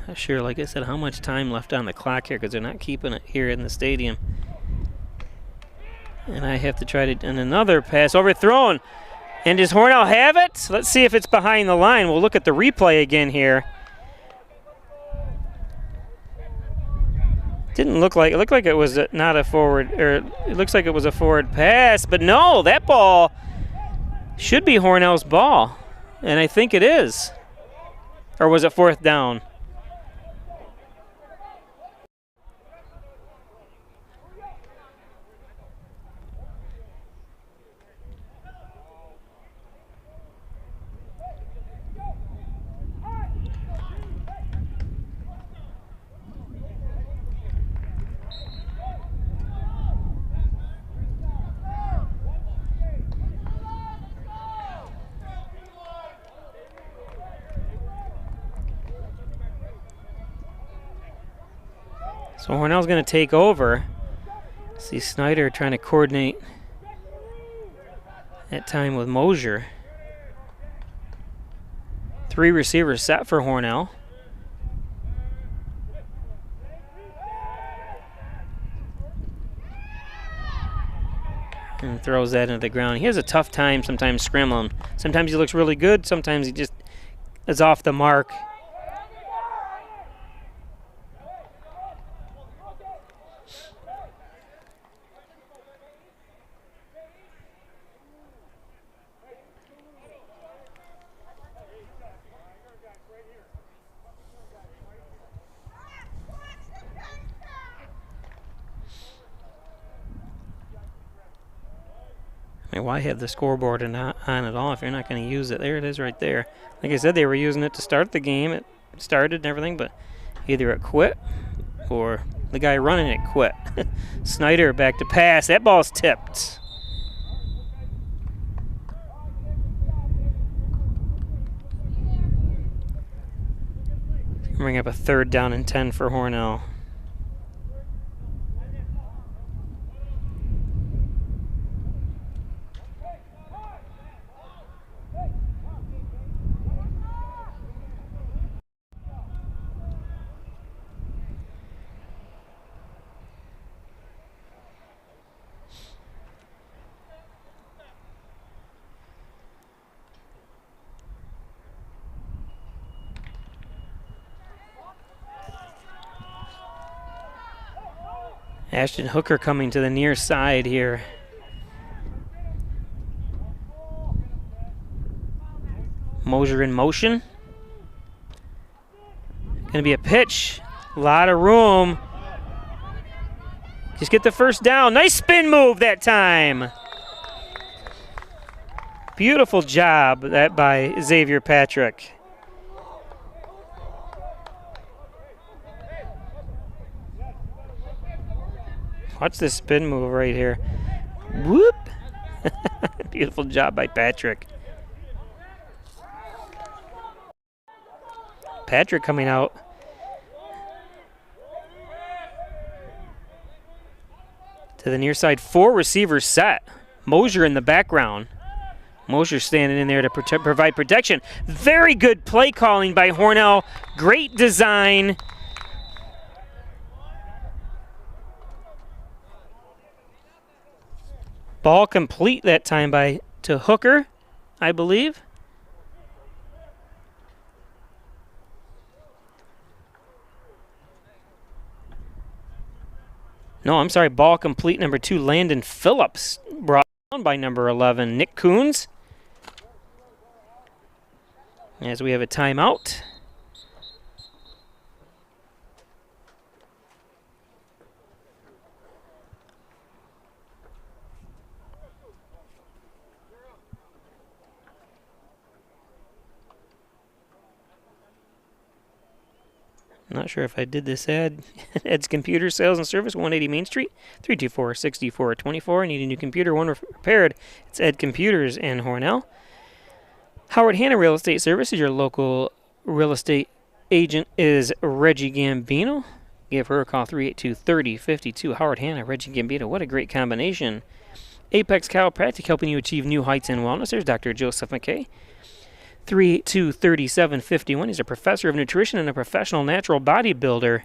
not sure, like I said, how much time left on the clock here because they're not keeping it here in the stadium. And I have to try to, and another pass overthrown. And does Hornell have it? Let's see if it's behind the line. We'll look at the replay again here. Didn't look like, it looked like it was not a forward, or it looks like it was a forward pass, but no, that ball should be Hornell's ball. And I think it is. Or was it 4th down? So Hornell's going to take over. See Snyder trying to coordinate that time with Mosier. 3 receivers set for Hornell. And throws that into the ground. He has a tough time sometimes scrambling. Sometimes he looks really good. Sometimes he just is off the mark. I mean, why have the scoreboard on at all if you're not going to use it? There it is right there. Like I said, they were using it to start the game. It started and everything, but either it quit or the guy running it quit. Snyder back to pass. That ball's tipped. Bring up a 3rd down and 10 for Hornell. Ashton Hooker coming to the near side here. Mosier in motion. Going to be a pitch. A lot of room. Just get the first down. Nice spin move that time. Beautiful job that by Xavier Patrick. Watch this spin move right here. Whoop. Beautiful job by Patrick. Patrick coming out. To the near side, 4 receivers set. Mosier in the background. Mosier standing in there to provide protection. Very good play calling by Hornell. Great design. Ball complete that time to Hooker, I believe. No, I'm sorry. Ball complete, number 2, Landon Phillips. Brought down by number 11, Nick Coons. As we have a timeout. Not sure if I did this ad. Ed's Computer Sales and Service, 180 Main Street, 324-6424. Need a new computer, one repaired. It's Ed Computers in Hornell. Howard Hanna Real Estate Services, your local real estate agent is Reggie Gambino. Give her a call, 382-3052. Howard Hanna, Reggie Gambino. What a great combination. Apex Chiropractic, helping you achieve new heights in wellness. There's Dr. Joseph McKay. 382-3751. He's a professor of nutrition and a professional natural bodybuilder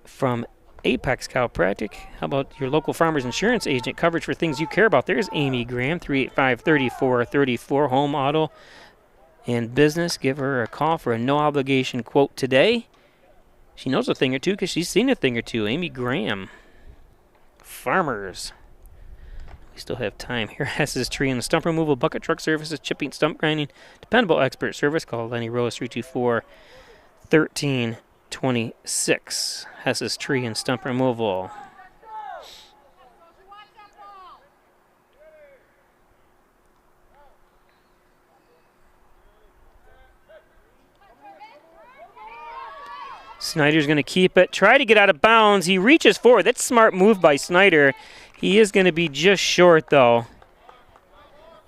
from Apex Chiropractic. How about your local farmer's insurance agent? Coverage for things you care about. There's Amy Graham, 385-3434. Home, auto, and business. Give her a call for a no-obligation quote today. She knows a thing or two because she's seen a thing or two. Amy Graham. Farmers. We still have time. Here has his tree and stump removal, bucket truck services, chipping, stump grinding. Dependable expert service. Call Lenny Rose, 324-1326. Hess's tree and stump removal. Snyder's going to keep it. Try to get out of bounds. He reaches forward. That's a smart move by Snyder. He is going to be just short, though.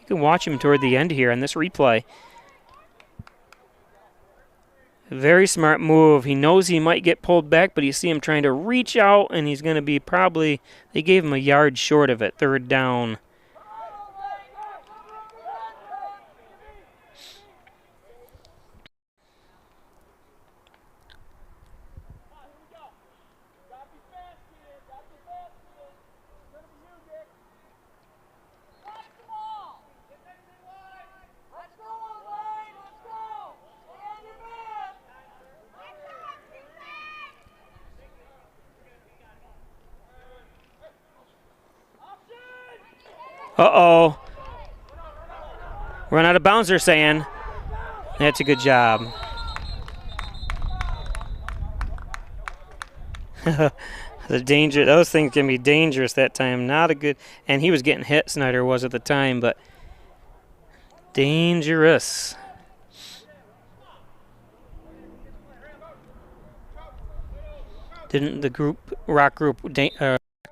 You can watch him toward the end here on this replay. Very smart move. He knows he might get pulled back, but you see him trying to reach out, and he's going to be probably, they gave him a yard short of it, 3rd down. Uh-oh. Run out of bounds, they're saying. That's a good job. The danger, those things can be dangerous that time. Not a good, and he was getting hit, Snyder was at the time, but dangerous. Didn't the rock group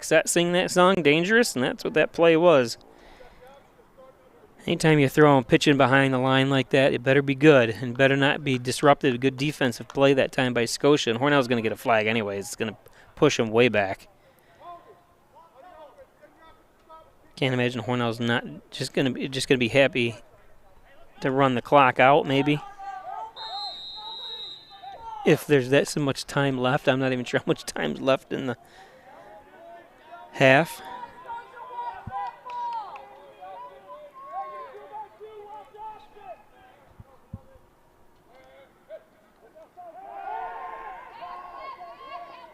sing that song, Dangerous? And that's what that play was. Anytime you throw him pitching behind the line like that, it better be good and better not be disrupted. A good defensive play that time by Scotia. And Hornell's going to get a flag anyways. It's going to push him way back. Can't imagine Hornell's not just going to be happy to run the clock out maybe. If there's that so much time left, I'm not even sure how much time's left in the half.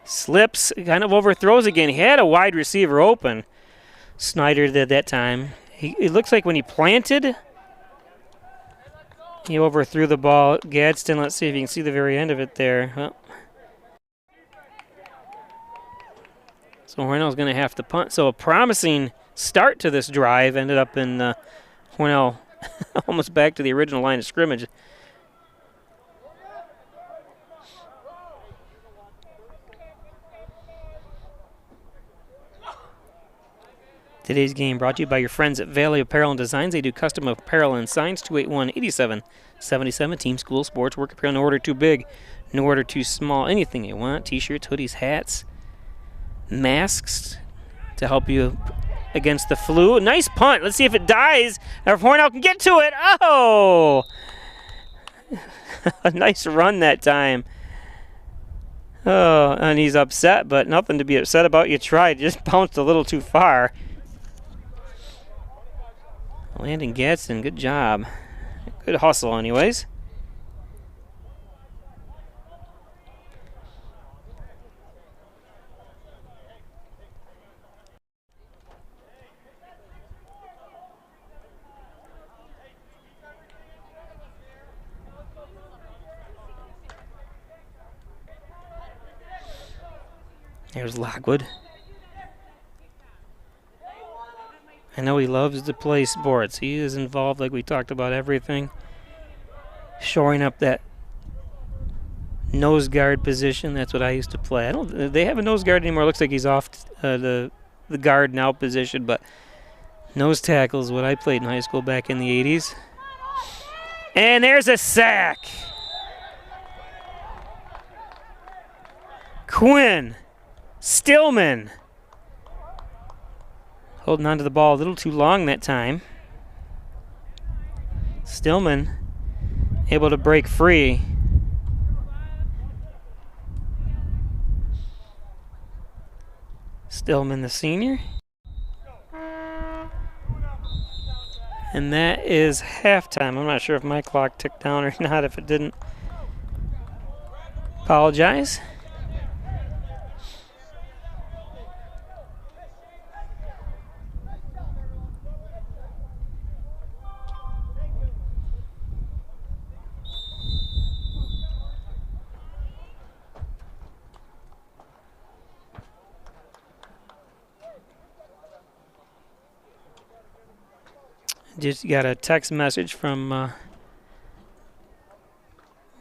Slips, kind of overthrows again. He had a wide receiver open. Snyder did that time. It looks like when he planted, he overthrew the ball. Gadsden, let's see if you can see the very end of it there. Well, so Hornell's going to have to punt. So a promising start to this drive ended up in Hornell almost back to the original line of scrimmage. Today's game brought to you by your friends at Valley Apparel and Designs. They do custom apparel and signs. 281-8777. Team School Sports Work Apparel. No order too big, no order too small. Anything you want. T-shirts, hoodies, hats, masks to help you against the flu. Nice punt. Let's see if it dies or if Hornell can get to it. Oh! A nice run that time. Oh, and he's upset, but nothing to be upset about. You tried. Just bounced a little too far. Landon Gadsden, good job. Good hustle anyways. There's Lockwood. I know he loves to play sports. He is involved, like we talked about, everything. Shoring up that nose guard position. That's what I used to play. They have a nose guard anymore. Looks like he's off the guard now position, but nose tackle is what I played in high school back in the 80s. And there's a sack. Quinn Stillman holding on to the ball a little too long that time. Stillman able to break free. Stillman, the senior. And that is halftime. I'm not sure if my clock ticked down or not. If it didn't, apologize. Just got a text message from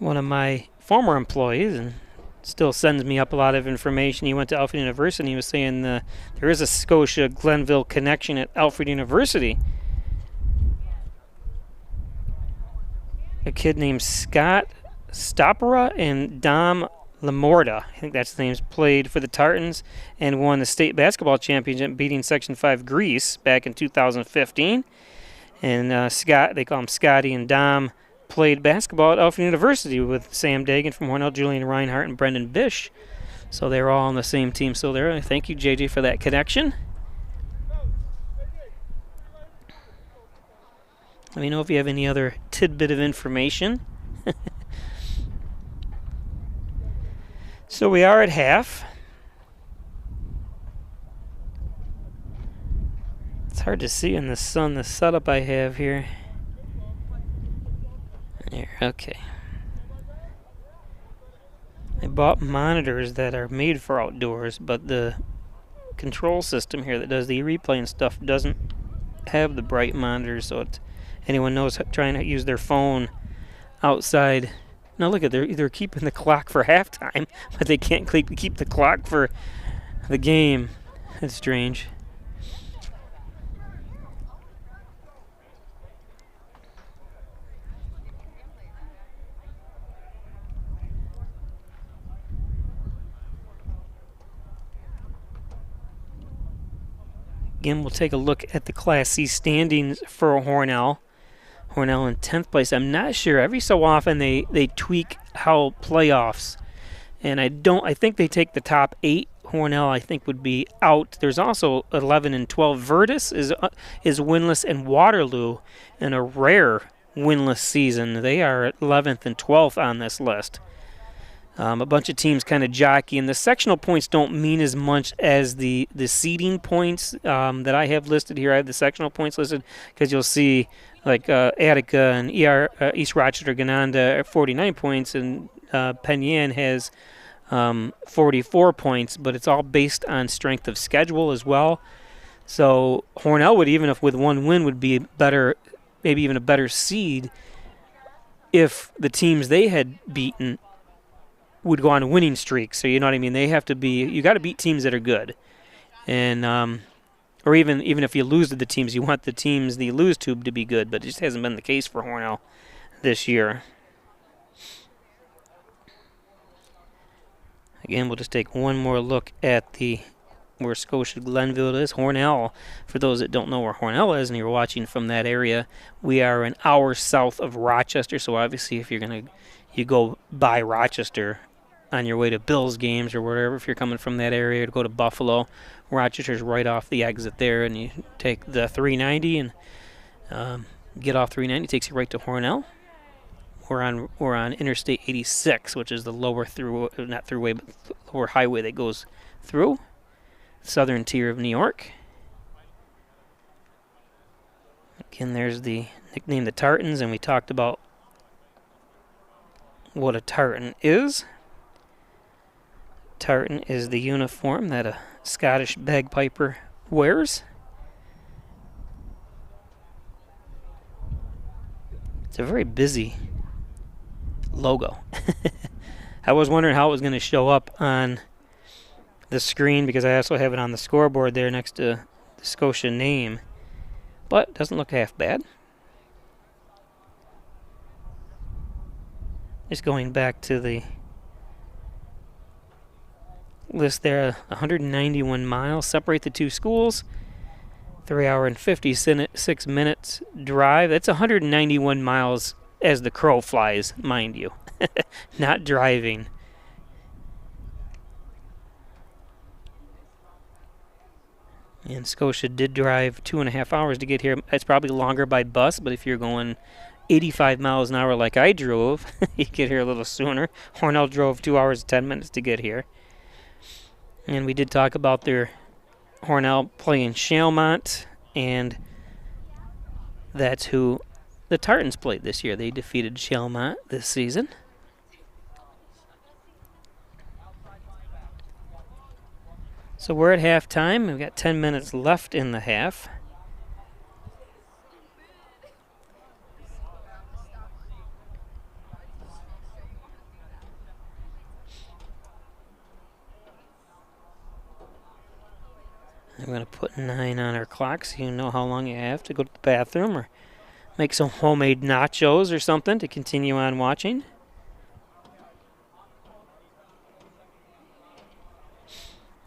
one of my former employees, and still sends me up a lot of information. He went to Alfred University, and he was saying there is a Scotia-Glenville connection at Alfred University. A kid named Scott Stopera and Dom Lamorta, I think that's the names, played for the Tartans and won the state basketball championship, beating Section 5 Greece back in 2015. And Scott, they call him Scotty, and Dom played basketball at Alfred University with Sam Dagan from Hornell, Julian Reinhart, and Brendan Bish. So they were all on the same team. So there, thank you, JJ, for that connection. Let me know if you have any other tidbit of information. So we are at half. It's hard to see in the sun, the setup I have here. There, okay. I bought monitors that are made for outdoors, but the control system here that does the replay and stuff doesn't have the bright monitors, so anyone knows trying to use their phone outside. Now look at they're keeping the clock for halftime, but they can't keep the clock for the game. It's strange. Again, we'll take a look at the Class C standings for Hornell. Hornell in 10th place. I'm not sure. Every so often they tweak how playoffs, and I think they take the top 8. Hornell, I think, would be out. There's also 11 and 12. Virtus is winless, and Waterloo in a rare winless season. They are at 11th and 12th on this list. A bunch of teams kind of jockey, and the sectional points don't mean as much as the seeding points that I have listed here. I have the sectional points listed because you'll see like Attica and East Rochester Gananda at 49 points, and Penn Yan has 44 points, but it's all based on strength of schedule as well. So Hornell would, even if with one win, would be better, maybe even a better seed if the teams they had beaten would go on a winning streak. So you know what I mean? They have to be. You got to beat teams that are good, and or even if you lose to the teams, you want the teams that you lose to be good. But it just hasn't been the case for Hornell this year. Again, we'll just take one more look at where Scotia-Glenville is. Hornell, for those that don't know where Hornell is and you're watching from that area, we are an hour south of Rochester. So obviously, if you go by Rochester on your way to Bills games or wherever, if you're coming from that area to go to Buffalo, Rochester's right off the exit there, and you take the 390 and get off 390. It takes you right to Hornell. We're on Interstate 86, which is the lower lower highway that goes through southern tier of New York. Again, there's the nickname, the Tartans, and we talked about what a tartan is. Tartan is the uniform that a Scottish bagpiper wears. It's a very busy logo. I was wondering how it was going to show up on the screen because I also have it on the scoreboard there next to the Scotia name, but it doesn't look half bad. Just going back to the list there, 191 miles separate the two schools. 3 hour and 56 minutes drive. That's 191 miles as the crow flies, mind you. Not driving. And Scotia did drive 2.5 hours to get here. It's probably longer by bus, but if you're going 85 miles an hour like I drove, you get here a little sooner. Hornell drove 2 hours and 10 minutes to get here. And we did talk about their Hornell playing Shalmont, and that's who the Tartans played this year. They defeated Shalmont this season. So we're at halftime. We've got 10 minutes left in the half. I'm going to put 9 on our clock so you know how long you have to go to the bathroom or make some homemade nachos or something to continue on watching.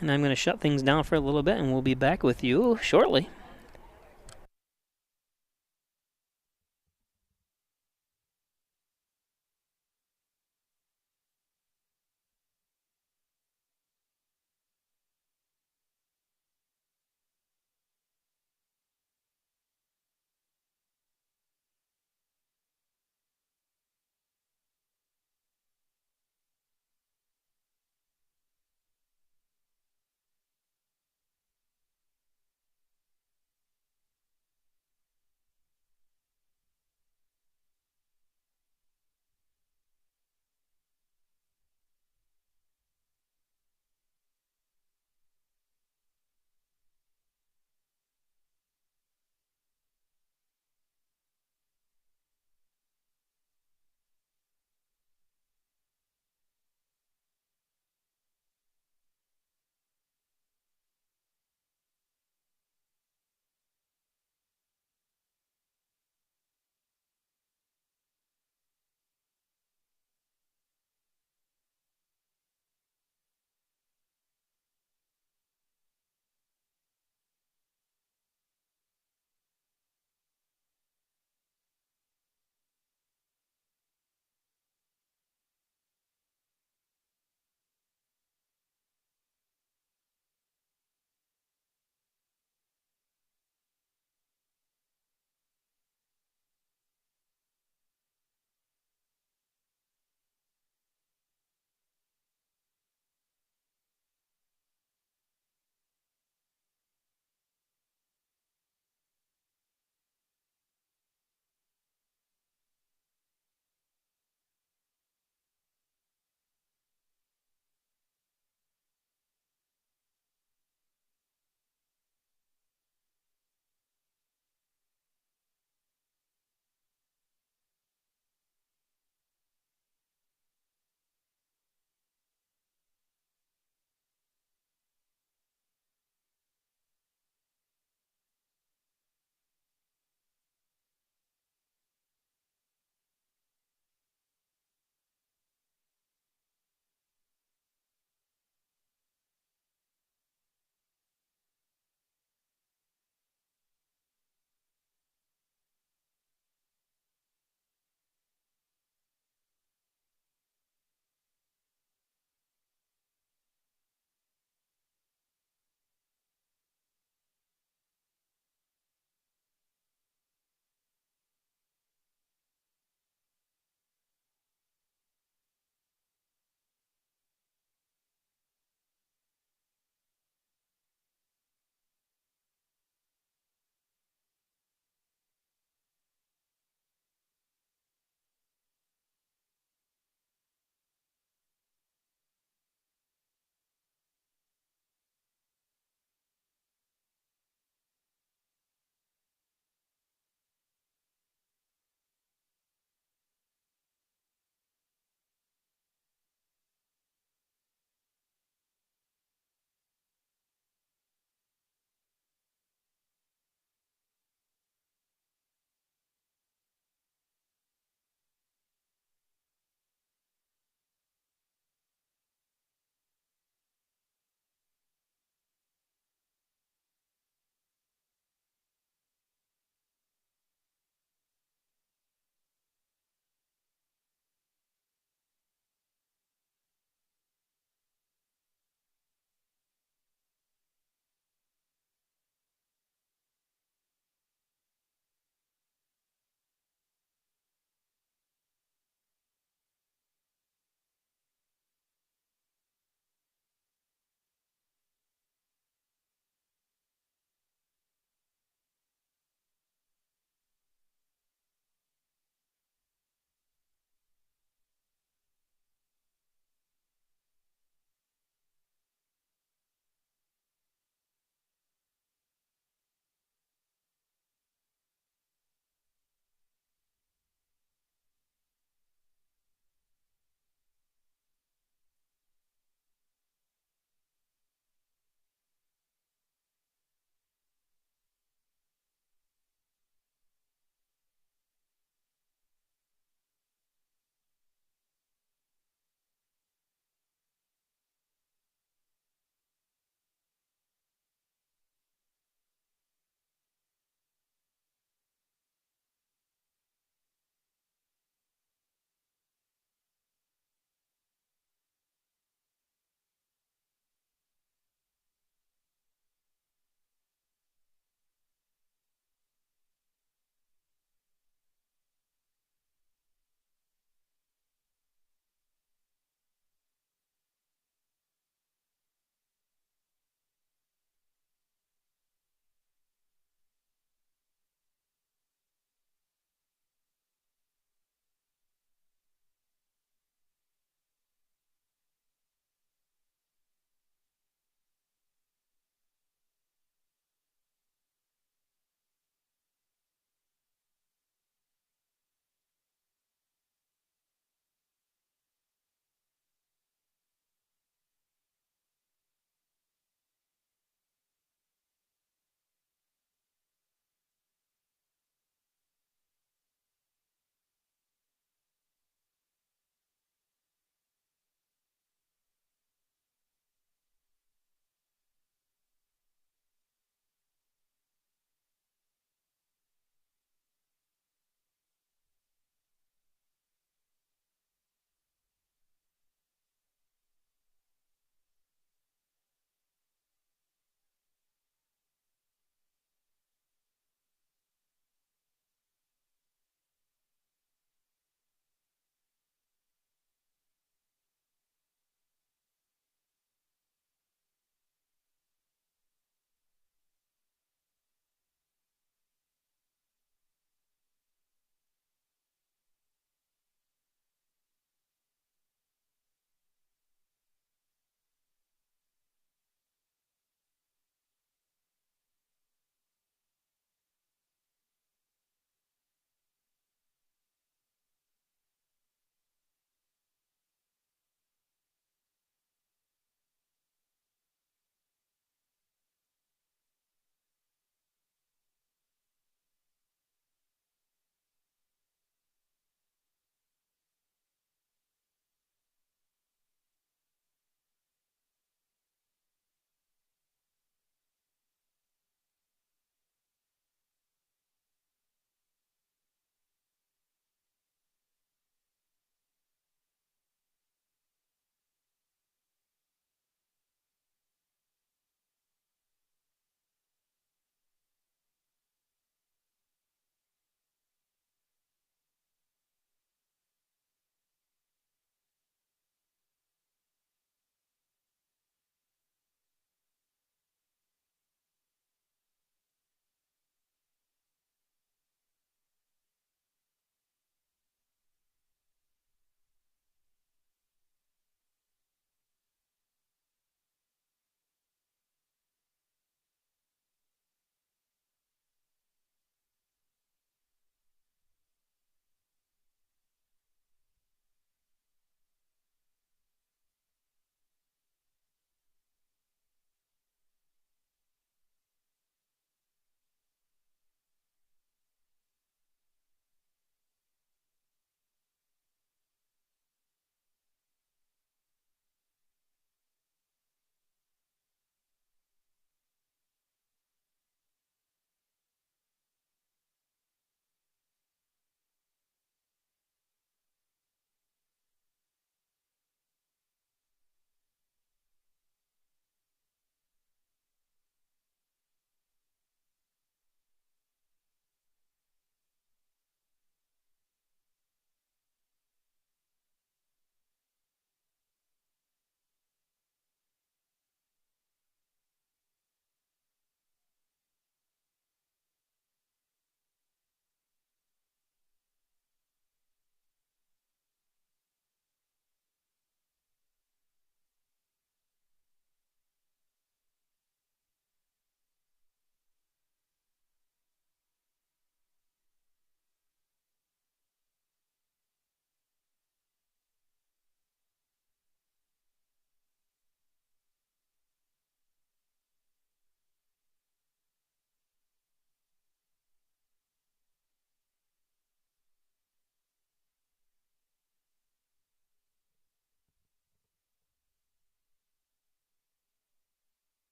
And I'm going to shut things down for a little bit, and we'll be back with you shortly.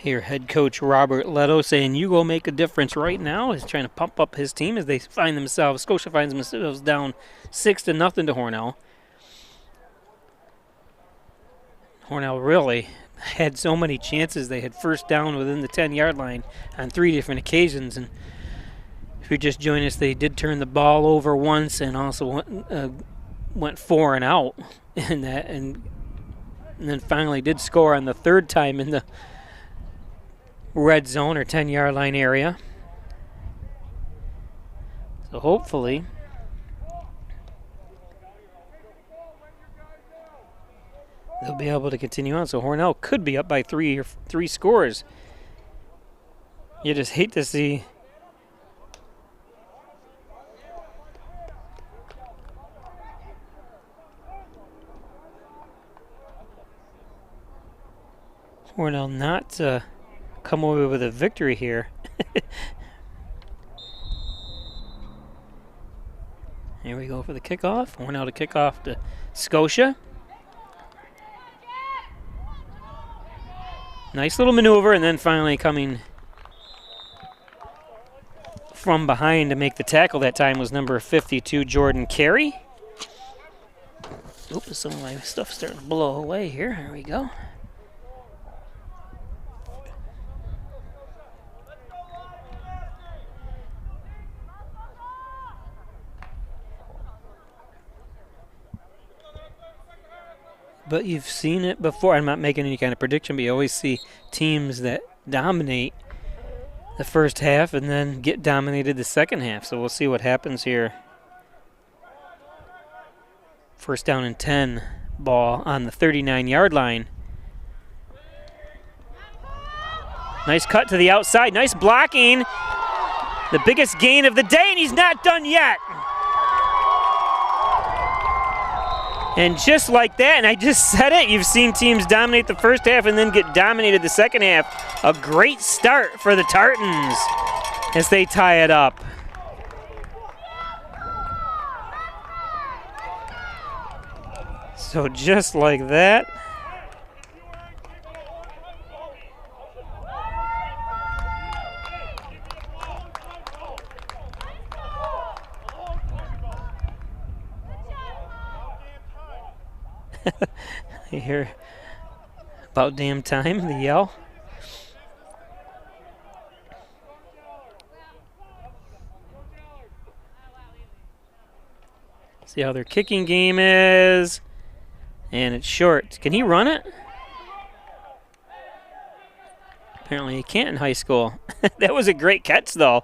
Here, head coach Robert Leto saying, "You go make a difference right now." He's trying to pump up his team as they find themselves. Scotia finds themselves down 6-0 to Hornell. Hornell really had so many chances. They had first down within the 10-yard line on 3 different occasions. And if you just join us, they did turn the ball over once and also went 4 and out in that, and then finally did score on the third time in the red zone or 10-yard line area. So hopefully they'll be able to continue on. So Hornell could be up by three scores. You just hate to see Hornell not come away with a victory here. Here we go for the kickoff. Hornell to kick off to Scotia. Nice little maneuver, and then finally coming from behind to make the tackle that time was number 52, Jordan Carey. Oops, some of my stuff's starting to blow away here. Here we go. But you've seen it before. I'm not making any kind of prediction, but you always see teams that dominate the first half and then get dominated the second half. So we'll see what happens here. First down and 10 ball on the 39-yard line. Nice cut to the outside. Nice blocking. The biggest gain of the day, and he's not done yet. And just like that, and I just said it, you've seen teams dominate the first half and then get dominated the second half. A great start for the Tartans as they tie it up. So just like that. You hear about damn time, the yell. See how their kicking game is. And it's short. Can he run it? Apparently he can't in high school. That was a great catch, though.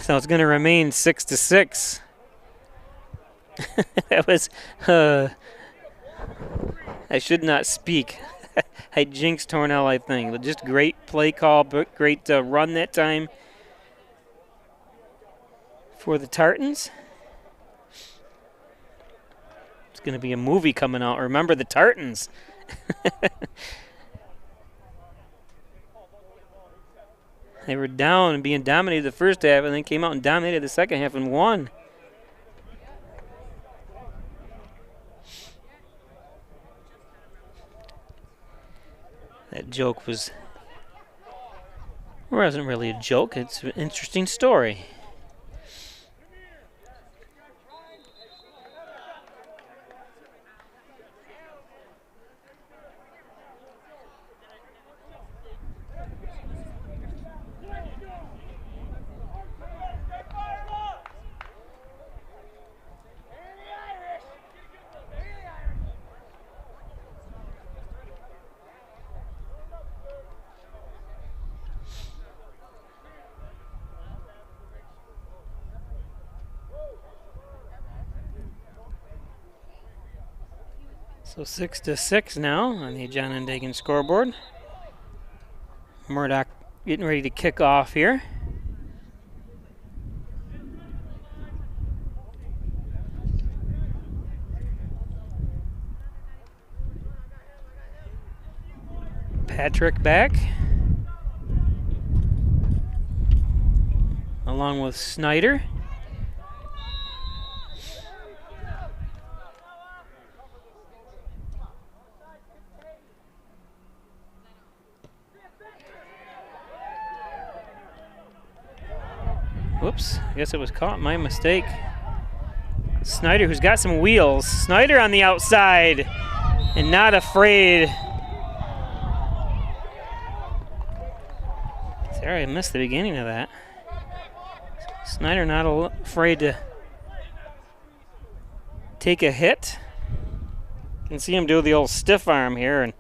So it's going to remain 6-6. That was, I should not speak. I jinxed Hornell, I think. But just great play call, but great run that time for the Tartans. It's going to be a movie coming out. Remember the Tartans. They were down and being dominated the first half and then came out and dominated the second half and won. That joke wasn't really a joke. It's an interesting story. So 6-6 now on the John and Dagan scoreboard. Murdoch getting ready to kick off here. Patrick back, along with Snyder. Whoops, I guess it was caught. My mistake. Snyder, who's got some wheels. Snyder on the outside and not afraid. Sorry, I missed the beginning of that. Snyder not afraid to take a hit. You can see him do the old stiff arm here and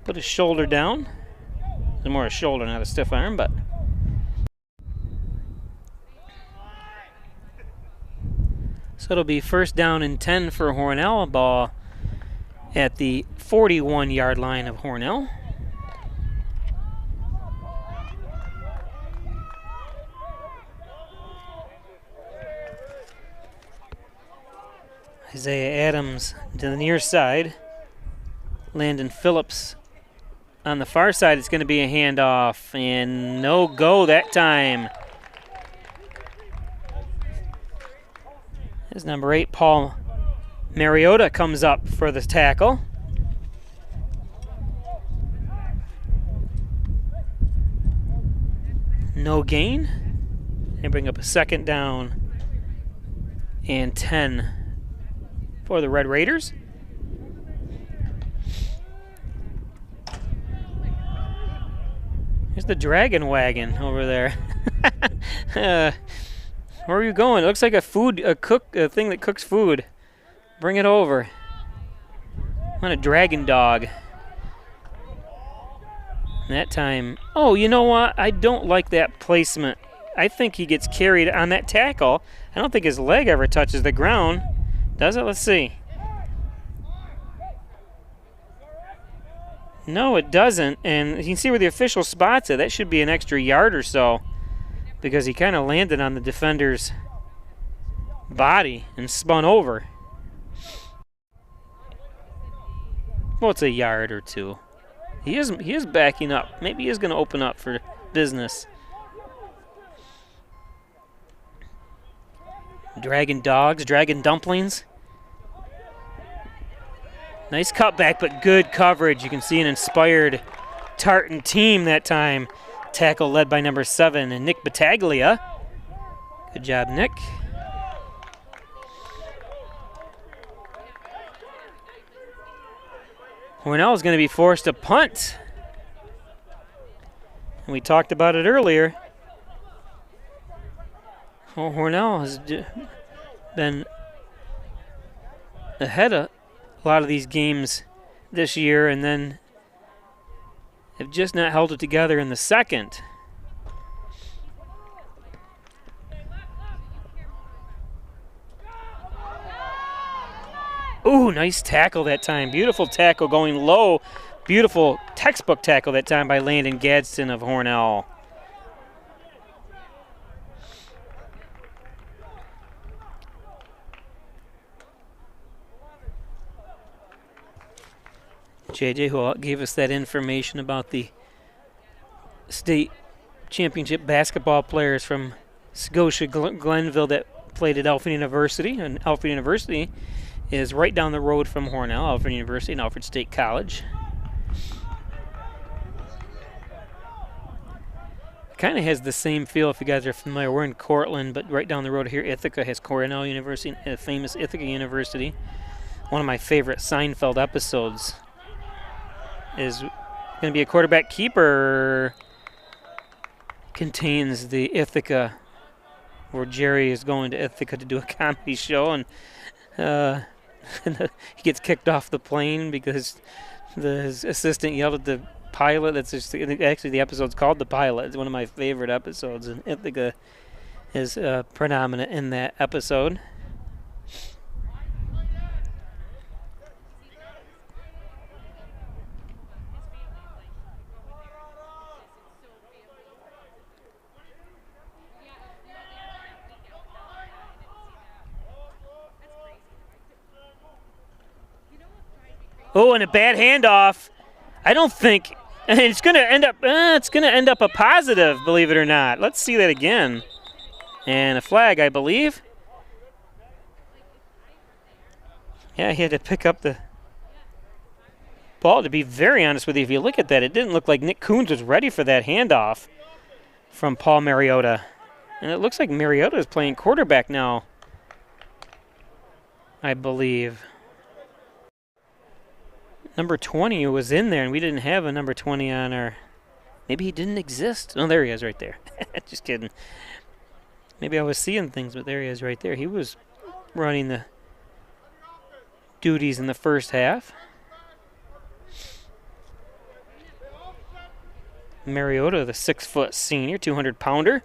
put his shoulder down. It's more a shoulder, not a stiff arm, but. So it'll be first down and 10 for Hornell. A ball at the 41-yard line of Hornell. Isaiah Adams to the near side. Landon Phillips on the far side. It's going to be a handoff, and no go that time. As number 8, Paul Mariota, comes up for the tackle. No gain. They bring up a second down and 10 for the Red Raiders. Here's the Dragon Wagon over there. Where are you going? It looks like a thing that cooks food. Bring it over. I'm on a dragon dog. That time. Oh, you know what? I don't like that placement. I think he gets carried on that tackle. I don't think his leg ever touches the ground. Does it? Let's see. No, it doesn't. And you can see where the official spots it. That should be an extra yard or so, because he kind of landed on the defender's body and spun over. Well, it's a yard or two. He is backing up. Maybe he is going to open up for business. Dragon dogs, dragon dumplings. Nice cutback, but good coverage. You can see an inspired Tartan team that time. Tackle led by number 7 and Nick Battaglia. Good job, Nick. Hornell is going to be forced to punt. And we talked about it earlier. Well, Hornell has been ahead of a lot of these games this year, and then have just not held it together in the second. Ooh, nice tackle that time. Beautiful tackle going low. Beautiful textbook tackle that time by Landon Gadsden of Hornell. JJ, who gave us that information about the state championship basketball players from Scotia-Glenville that played at Alfred University. And Alfred University is right down the road from Hornell, Alfred University and Alfred State College. Kind of has the same feel if you guys are familiar. We're in Cortland, but right down the road here, Ithaca has Hornell University, famous Ithaca University. One of my favorite Seinfeld episodes is going to be a quarterback keeper. Contains the Ithaca, where Jerry is going to Ithaca to do a comedy show, and he gets kicked off the plane because his assistant yelled at the pilot. That's just, actually the episode's called The Pilot. It's one of my favorite episodes, and Ithaca is predominant in that episode. Oh, and a bad handoff. I don't think it's going to end up. It's going to end up a positive, believe it or not. Let's see that again. And a flag, I believe. Yeah, he had to pick up the ball. To be very honest with you, if you look at that, it didn't look like Nick Coons was ready for that handoff from Paul Mariota. And it looks like Mariota is playing quarterback now, I believe. Number 20 was in there, and we didn't have a number 20 on our... Maybe he didn't exist. Oh, there he is right there. Just kidding. Maybe I was seeing things, but there he is right there. He was running the duties in the first half. Mariota, the 6-foot senior, 200-pounder.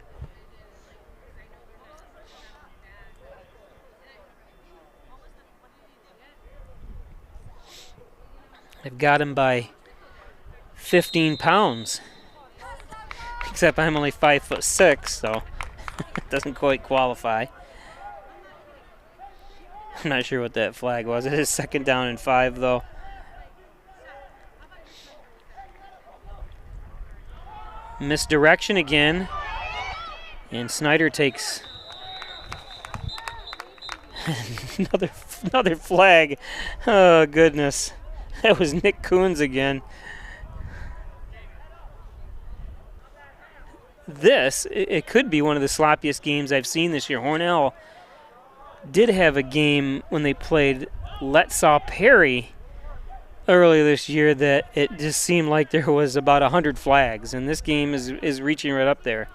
I've got him by 15 pounds. Except I'm only 5'6", so it doesn't quite qualify. I'm not sure what that flag was. It is 2nd down and 5, though. Misdirection again. And Snyder takes another flag. Oh, goodness. That was Nick Coons again. It could be one of the sloppiest games I've seen this year. Hornell did have a game when they played Letsaw Perry earlier this year that it just seemed like there was about 100 flags, and this game is reaching right up there.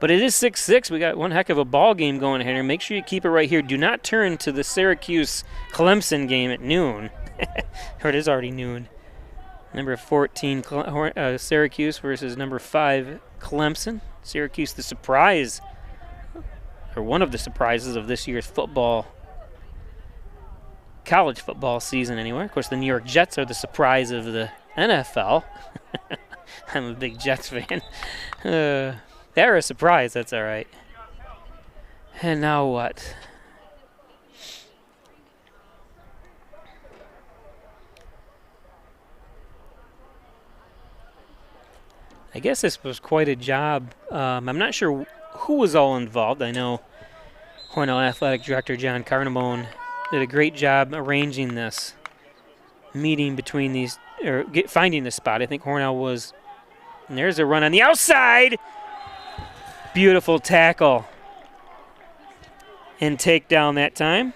But it is 6-6. We got one heck of a ball game going here. Make sure you keep it right here. Do not turn to the Syracuse-Clemson game at noon. Or it is already noon. Number 14, Syracuse versus number 5, Clemson. Syracuse, the surprise, or one of the surprises of this year's college football season anyway. Of course, the New York Jets are the surprise of the NFL. I'm a big Jets fan. They're a surprise, that's all right. And now what? I guess this was quite a job. I'm not sure who was all involved. I know Hornell Athletic Director John Carnamone did a great job arranging this meeting between these, or finding the spot. I think Hornell was, and there's a run on the outside. Beautiful tackle and takedown that time.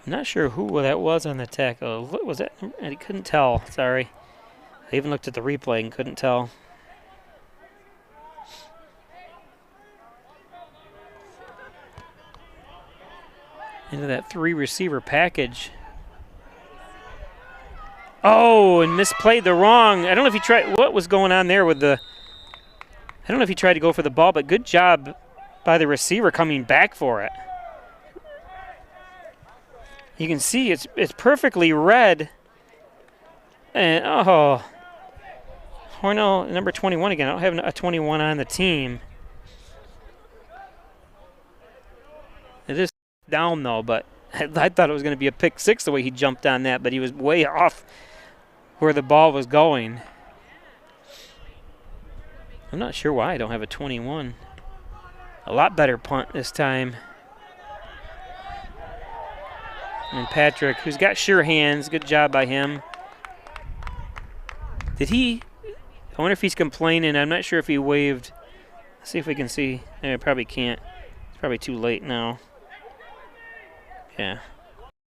I'm not sure who that was on the tackle. What was that? I couldn't tell. Sorry. I even looked at the replay and couldn't tell. Into that 3-receiver package. Oh, and misplayed the wrong. I don't know if he tried. What was going on there with the... I don't know if he tried to go for the ball, but good job by the receiver coming back for it. You can see it's perfectly red. And, oh. Hornell, number 21 again. I don't have a 21 on the team. It is down, though, but I thought it was going to be a pick six the way he jumped on that, but he was way off where the ball was going. I'm not sure why I don't have a 21. A lot better punt this time. And Patrick, who's got sure hands, good job by him. Did he? I wonder if he's complaining. I'm not sure if he waved. Let's see if we can see. I probably can't. It's probably too late now. Yeah.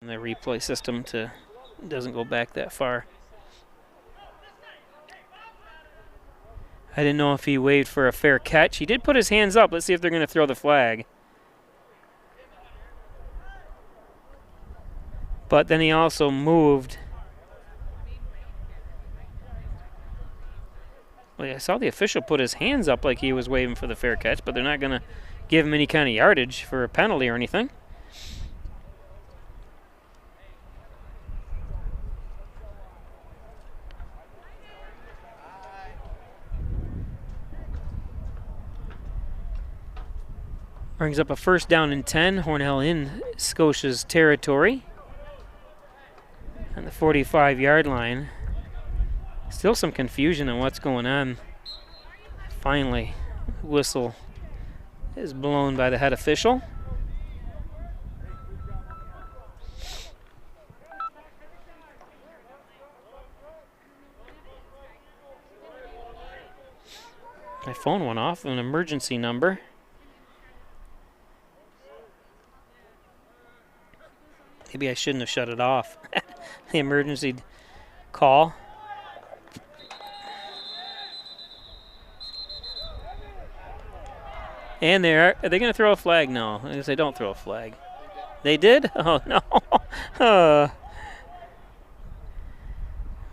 And the replay system doesn't go back that far. I didn't know if he waved for a fair catch. He did put his hands up. Let's see if they're going to throw the flag. But then he also moved. Well, I saw the official put his hands up like he was waving for the fair catch, but they're not going to give him any kind of yardage for a penalty or anything. Brings up a 1st down and 10. Hornell in Scotia's territory. on the 45-yard line. Still some confusion on what's going on. Finally, whistle is blown by the head official. My phone went off, an emergency number. Maybe I shouldn't have shut it off. The emergency call. And are they going to throw a flag? No, I guess they don't throw a flag. They did? Oh, no.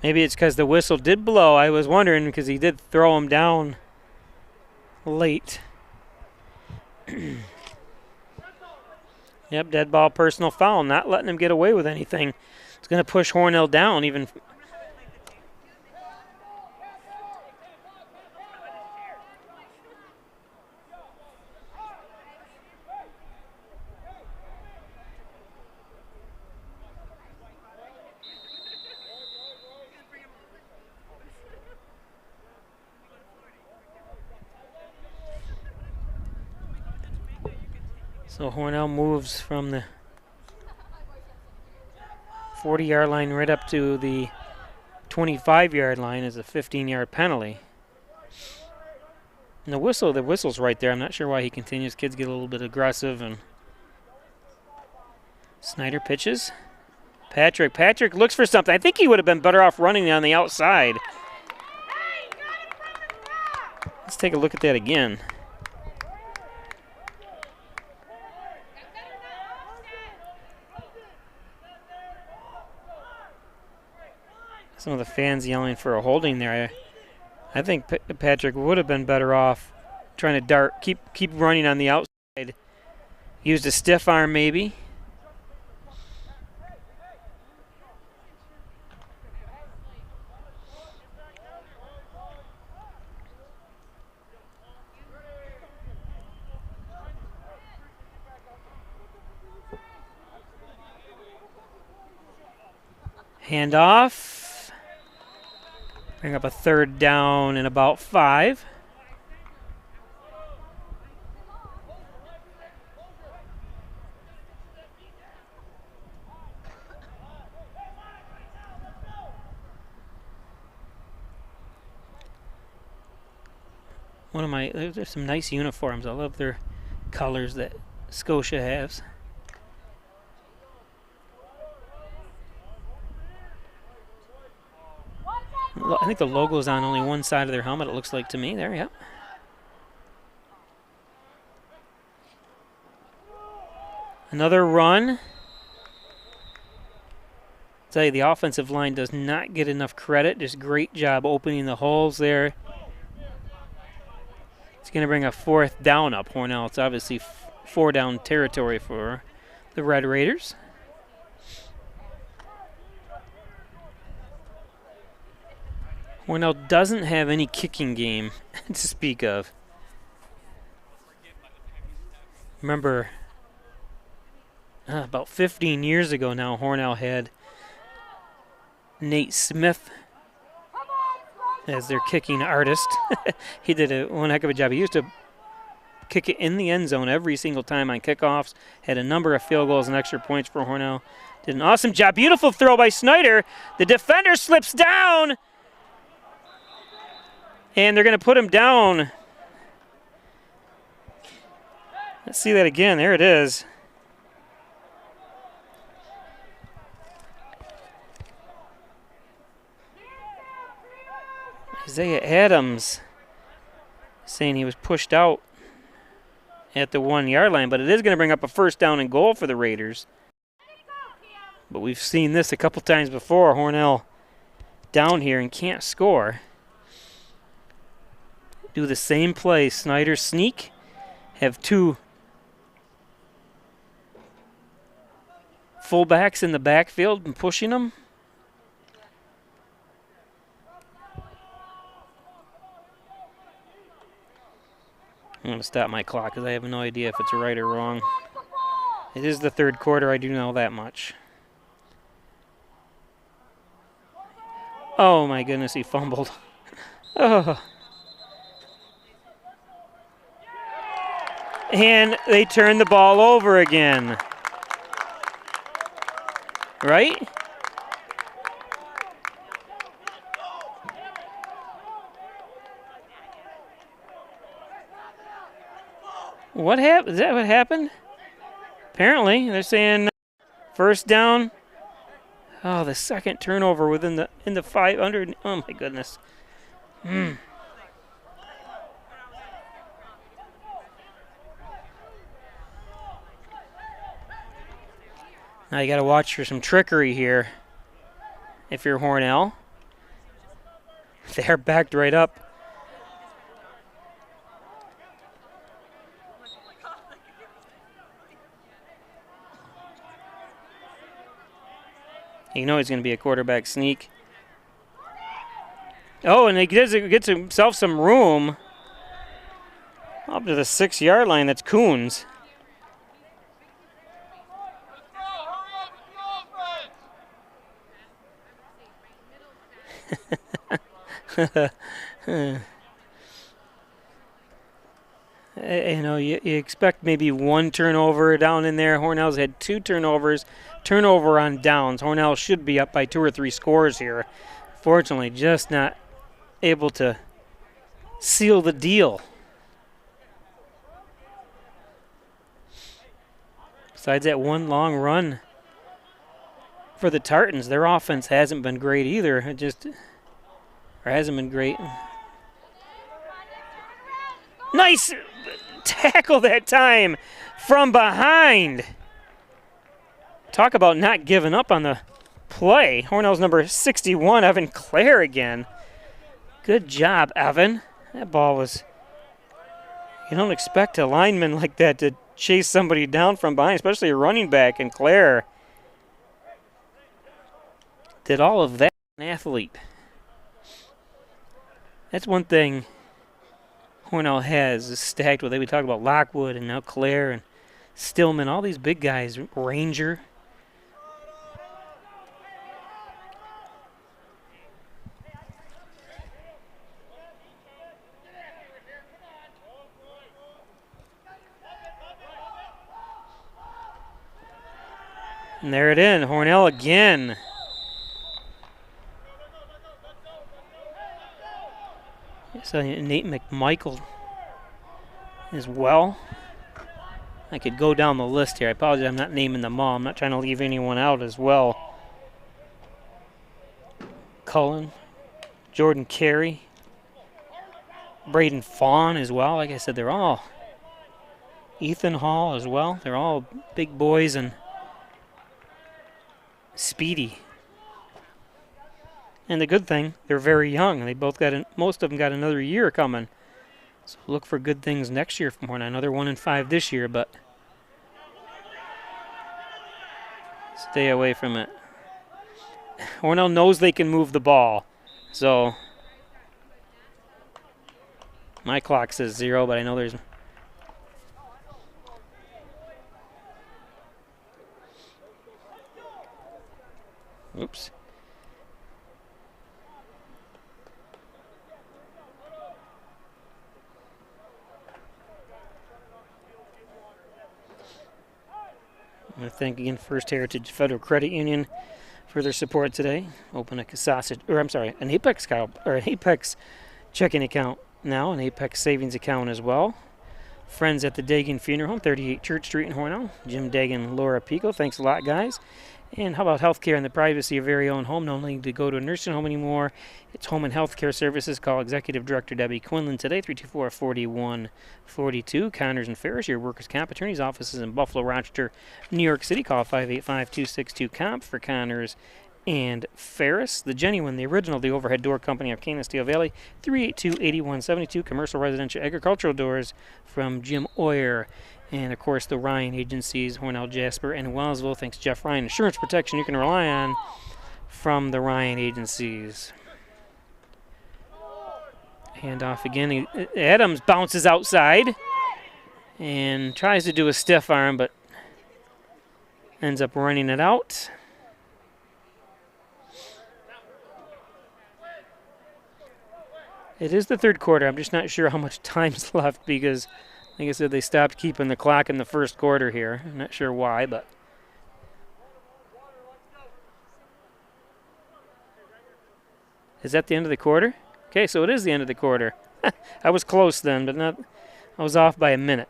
Maybe it's because the whistle did blow. I was wondering because he did throw him down late. Yep, dead ball, personal foul. Not letting him get away with anything. It's going to push Hornell down even. So Hornell moves from the 40-yard line right up to the 25-yard line as a 15-yard penalty. And the whistle's right there. I'm not sure why he continues. Kids get a little bit aggressive. And Snyder pitches. Patrick looks for something. I think he would have been better off running on the outside. Let's take a look at that again. Some of the fans yelling for a holding there. I think Patrick would have been better off trying to dart, keep running on the outside. Used a stiff arm maybe. Hand off. Bring up a third down and about 5. There's some nice uniforms. I love their colors that Scotia has. I think the logo is on only one side of their helmet, it looks like to me there, yeah. Another run. I'll tell you, the offensive line does not get enough credit. Just great job opening the holes there. It's going to bring a 4th down up, Hornell. It's obviously 4-down territory for the Red Raiders. Hornell doesn't have any kicking game to speak of. Remember, about 15 years ago now, Hornell had Nate Smith as their kicking artist. He did one heck of a job. He used to kick it in the end zone every single time on kickoffs. Had a number of field goals and extra points for Hornell. Did an awesome job. Beautiful throw by Snyder. The defender slips down. And they're going to put him down. Let's see that again. There it is. Isaiah Adams saying he was pushed out at the 1-yard line, but it is going to bring up a 1st down and goal for the Raiders. But we've seen this a couple times before. Hornell down here and can't score. Do the same play. Snyder sneak. Have 2 fullbacks in the backfield and pushing them. I'm going to stop my clock because I have no idea if it's right or wrong. It is the 3rd quarter. I do know that much. Oh, my goodness, he fumbled. Oh. And they turn the ball over again. Right? What happened? Is that what happened? Apparently, they're saying first down. Oh, the second turnover within the 500. Oh my goodness. Now you got to watch for some trickery here. If you're Hornell, they're backed right up. You know he's going to be a quarterback sneak. Oh, and he gets himself some room up to the 6-yard line. That's Coons. You know, you expect maybe one turnover down in there. Hornell's had 2 turnovers. Turnover on downs. Hornell should be up by 2 or 3 scores here. Fortunately, just not able to seal the deal. Besides that one long run for the Tartans, their offense hasn't been great either. Hasn't been great. Nice tackle that time from behind. Talk about not giving up on the play. Hornell's number 61, Evan Clare again. Good job, Evan. That ball was... You don't expect a lineman like that to chase somebody down from behind, especially a running back, and Clare did all of that. An athlete. That's one thing Hornell has is stacked with. We talk about Lockwood and now Clare and Stillman, all these big guys, Ranger. And there it is, Hornell again. So Nate McMichael as well. I could go down the list here. I apologize, I'm not naming them all. I'm not trying to leave anyone out as well. Cullen, Jordan Carey, Braden Fawn as well. Like I said, they're all. Ethan Hall as well. They're all big boys and speedy. And the good thing, they're very young. They both most of them got another year coming. So look for good things next year from Hornell. Another 1-5 this year, but stay away from it. Hornell knows they can move the ball. So my clock says 0, but I know there's... Oops. I want to thank again First Heritage Federal Credit Union for their support today. Open an Apex checking account now, an Apex savings account as well. Friends at the Dagan Funeral Home, 38 Church Street in Hornell. Jim Dagan, Laura Pico, thanks a lot, guys. And how about healthcare in the privacy of your very own home? No need to go to a nursing home anymore. It's home and healthcare services. Call Executive Director Debbie Quinlan today, 324-4142. Connors and Ferris, your workers' comp attorney's offices in Buffalo, Rochester, New York City. Call 585-262-COMP for Connors and Ferris. The genuine, the original, the overhead door company of Canaan Steel Valley, 382-8172. Commercial, residential, agricultural doors from Jim Oyer. And, of course, the Ryan agencies, Hornell, Jasper, and Wellsville. Thanks, Jeff Ryan. Insurance protection you can rely on from the Ryan agencies. Handoff again. Adams bounces outside and tries to do a stiff arm, but ends up running it out. It is the third quarter. I'm just not sure how much time's left because, like I said, they stopped keeping the clock in the first quarter here. I'm not sure why, but. Is that the end of the quarter? Okay, so it is the end of the quarter. I was close then, but not. I was off by a minute.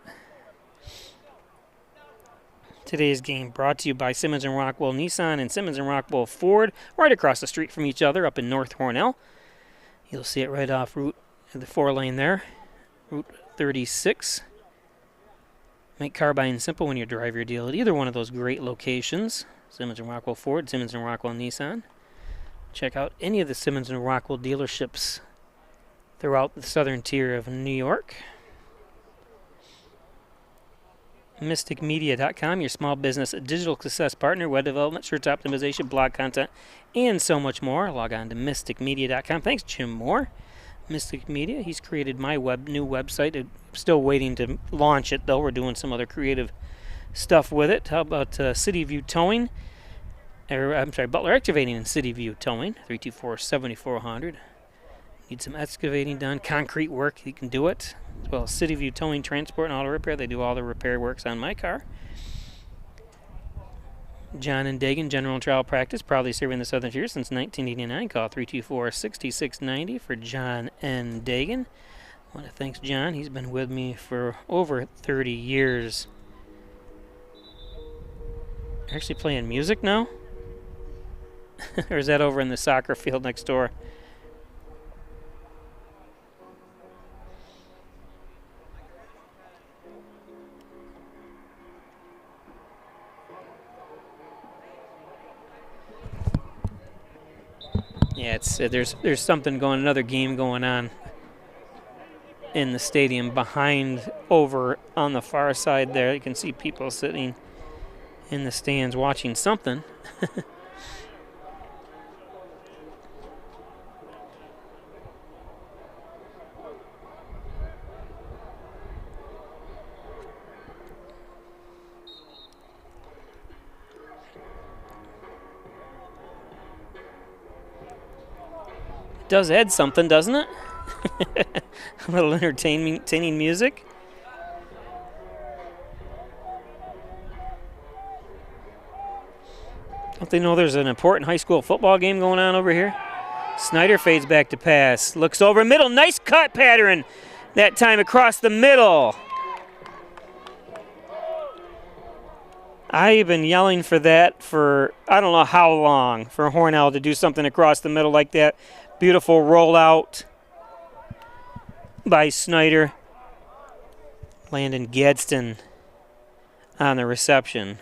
Today's game brought to you by Simmons & Rockwell Nissan and Simmons & Rockwell Ford, right across the street from each other up in North Hornell. You'll see it right off the 4-lane there, Route 36. Make car buying simple when you drive your deal at either one of those great locations, Simmons & Rockwell Ford, Simmons & Rockwell Nissan. Check out any of the Simmons & Rockwell dealerships throughout the southern tier of New York. MysticMedia.com, your small business digital success partner, web development, search optimization, blog content, and so much more. Log on to MysticMedia.com. Thanks, Jim Moore. Mystic Media, he's created my new website. I'm still waiting to launch it, though. We're doing some other creative stuff with it. How about City View Towing? Butler Excavating and City View Towing, 324-7400. Need some excavating done, concrete work, you can do it. As well as City View Towing, Transport, and Auto Repair. They do all the repair works on my car. John and Dagan, General and Trial Practice, proudly serving the Southern Tier since 1989. Call 324-6690 for John and Dagan. I want to thank John. He's been with me for over 30 years. Actually playing music now? Or is that over in the soccer field next door? Yeah, it's there's something going, another game going on in the stadium behind, over on the far side there. You can see people sitting in the stands watching something. Does add something, doesn't it? A little entertaining music. Don't they know there's an important high school football game going on over here? Snyder fades back to pass. Looks over middle. Nice cut pattern. That time across the middle. I've been yelling for that for I don't know how long, for Hornell to do something across the middle like that. Beautiful rollout by Snyder. Landon Gadsden on the reception.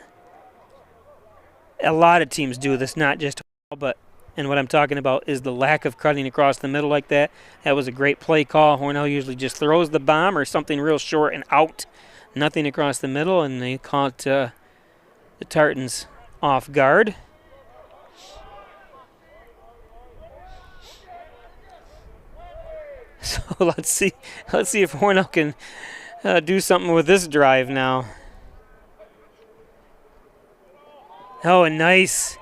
A lot of teams do this, not just Hornell, but, and what I'm talking about is the lack of cutting across the middle like that. That was a great play call. Hornell usually just throws the bomb or something real short and out. Nothing across the middle, and they caught the Tartans off guard. So let's see if Hornell can do something with this drive now. Oh, a nice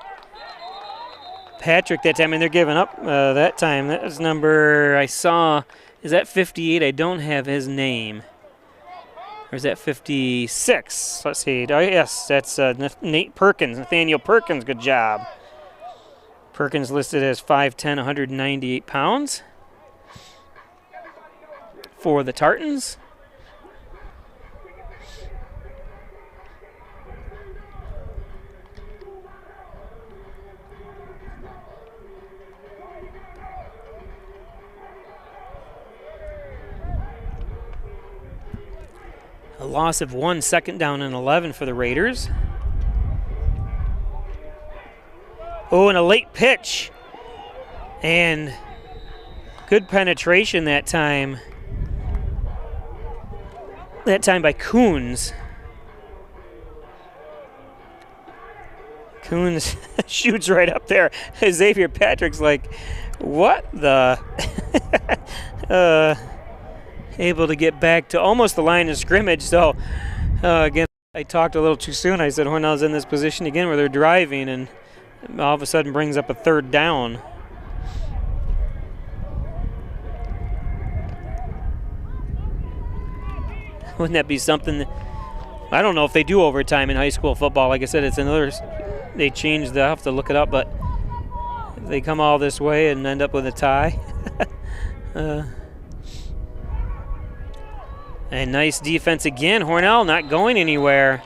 Patrick that time, and they're giving up that time. That was number, I saw, is that 58? I don't have his name. Or is that 56? Let's see. Oh, yes, that's Nate Perkins, Nathaniel Perkins. Good job. Perkins listed as 5'10", 198 pounds. For the Tartans. A loss of 1, second down and 11 for the Raiders. Oh, and a late pitch. And good penetration that time. That time by Coons. Coons shoots right up there. Xavier Patrick's like, what the? Able to get back to almost the line of scrimmage. So, again, I talked a little too soon. I said Hornell's in this position again where they're driving, and all of a sudden brings up a third down. Wouldn't that be something? I don't know if they do overtime in high school football. Like I said, it's another. They changed. I'll have to look it up, but if they come all this way and end up with a tie. And nice defense again. Hornell not going anywhere.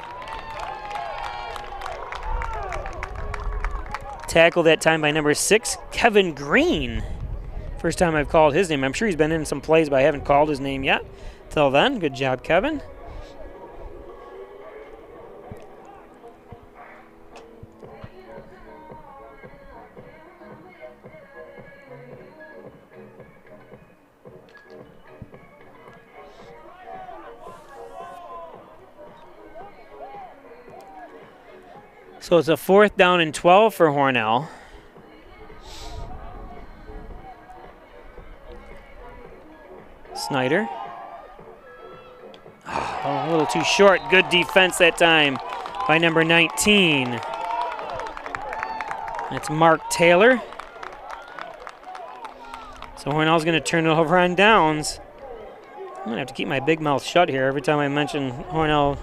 Tackle that time by number 6, Kevin Green. First time I've called his name. I'm sure he's been in some plays, but I haven't called his name yet. Till then, good job, Kevin. So it's a 4th down and 12 for Hornell. Snyder. Oh, a little too short. Good defense that time by number 19. That's Mark Taylor. So Hornell's going to turn it over on downs. I'm going to have to keep my big mouth shut here every time I mention Hornell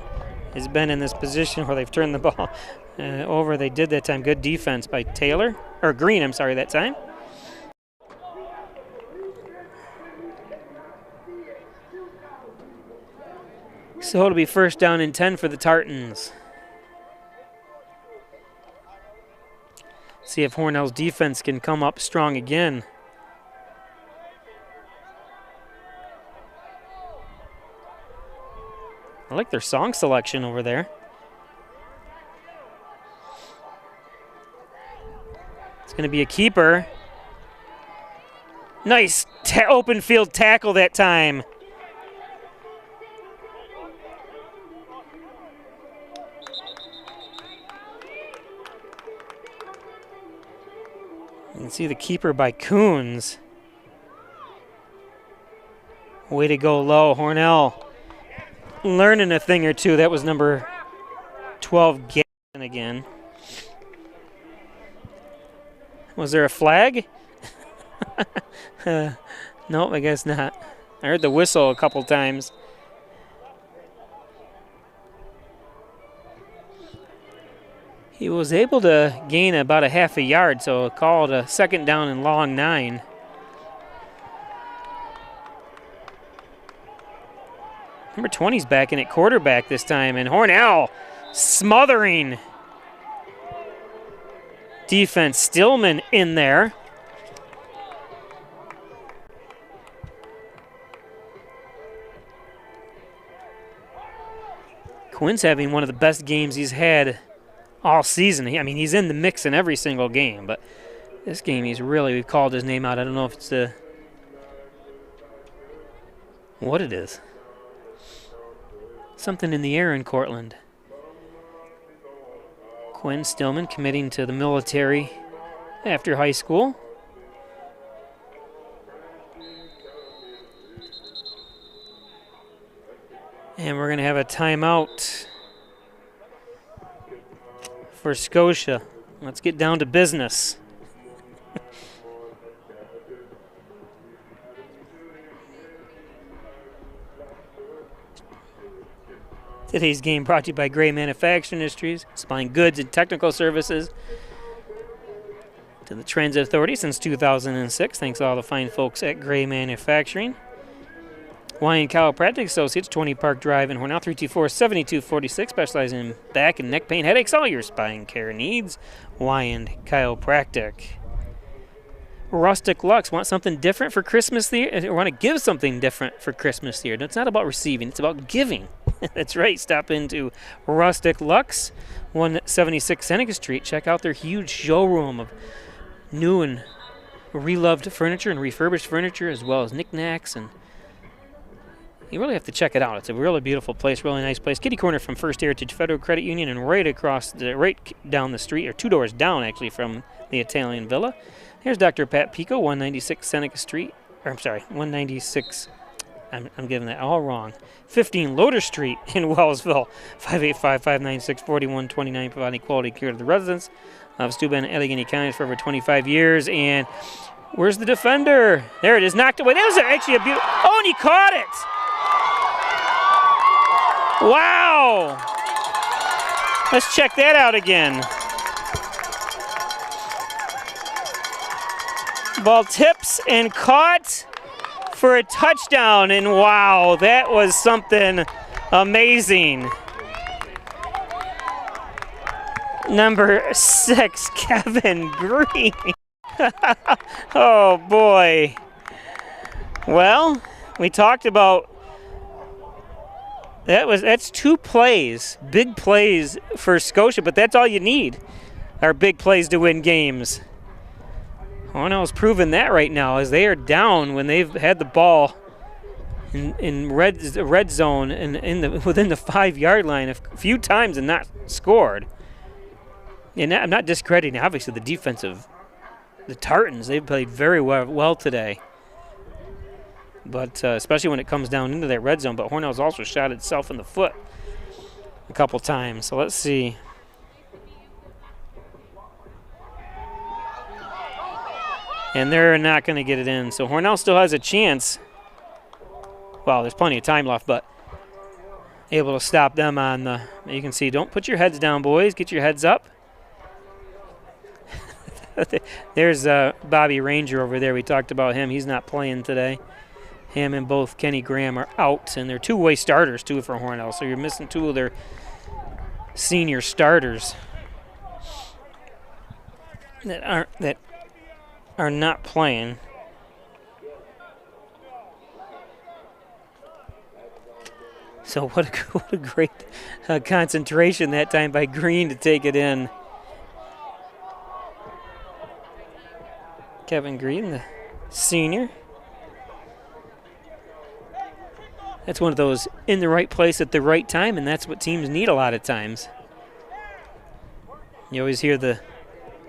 has been in this position where they've turned the ball over. They did that time. Good defense by Taylor, or Green, I'm sorry, that time. So it'll be 1st down and 10 for the Tartans. See if Hornell's defense can come up strong again. I like their song selection over there. It's going to be a keeper. Nice open field tackle that time. You can see the keeper by Coons. Way to go low, Hornell. Learning a thing or two. That was number 12, Gavin again. Was there a flag? Nope, I guess not. I heard the whistle a couple times. He was able to gain about a half a yard, so called a 2nd down and long 9. Number 20's back in at quarterback this time, and Hornell smothering. Defense, Stillman in there. Quinn's having one of the best games he's had all season. I mean, he's in the mix in every single game, but this game we've called his name out. I don't know if it's what it is. Something in the air in Cortland. Quinn Stillman committing to the military after high school. And we're going to have a timeout for Scotia. Let's get down to business. Today's game brought to you by Gray Manufacturing Industries, supplying goods and technical services to the Transit Authority since 2006. Thanks to all the fine folks at Gray Manufacturing. Wyand Chiropractic Associates, 20 Park Drive in Hornell, 324-7246, specializing in back and neck pain, headaches, all your spine care needs. Wyand Chiropractic. Rustic Lux, want something different for Christmas this year? Or want to give something different for Christmas this year? It's not about receiving, it's about giving. That's right, stop into Rustic Lux, 176 Seneca Street. Check out their huge showroom of new and reloved furniture and refurbished furniture, as well as knickknacks, and you really have to check it out. It's a really beautiful place, really nice place. Kitty corner from First Heritage Federal Credit Union, and right down the street, or 2 doors down actually from the Italian Villa. Here's Dr. Pat Pico, 196 Seneca Street, or I'm sorry, 196. I'm getting that all wrong. 15 Loader Street in Wellsville, 585-596-4129, providing quality care to the residents of Steuben and Allegheny counties for over 25 years. And where's the defender? There it is, knocked away. That was actually a beautiful. Oh, and he caught it. Wow! Let's check that out again. Ball tips and caught for a touchdown, and wow, that was something amazing. Number 6, Kevin Green. Oh boy. Well, we talked about that's 2 plays, big plays for Scotia, but that's all you need are big plays to win games. Hornell's proven that right now as they are down when they've had the ball in red zone and within the 5-yard line a few times and not scored. And I'm not discrediting obviously the defensive, the Tartans. They've played very well today. But especially when it comes down into that red zone. But Hornell's also shot itself in the foot a couple times. So let's see. And they're not going to get it in. So Hornell still has a chance. Well, there's plenty of time left, but able to stop them on the, you can see, don't put your heads down, boys. Get your heads up. There's Bobby Ranger over there. We talked about him. He's not playing today. Him and both Kenny Graham are out, and they're 2-way starters, too, for Hornell. So you're missing 2 of their senior starters that are not playing. So what a great concentration that time by Green to take it in. Kevin Green, the senior. That's one of those in the right place at the right time, and that's what teams need a lot of times. You always hear the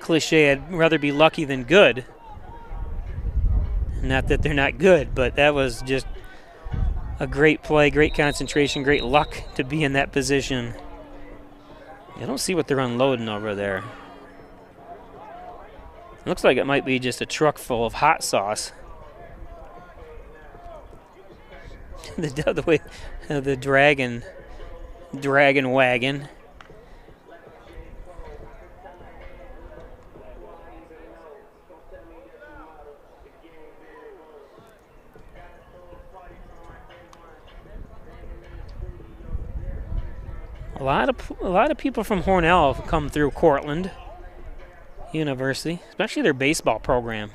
cliche, I'd rather be lucky than good. Not that they're not good, but that was just a great play, great concentration, great luck to be in that position. I don't see what they're unloading over there. Looks like it might be just a truck full of hot sauce. the dragon wagon. A lot of people from Hornell have come through Cortland University, especially their baseball program.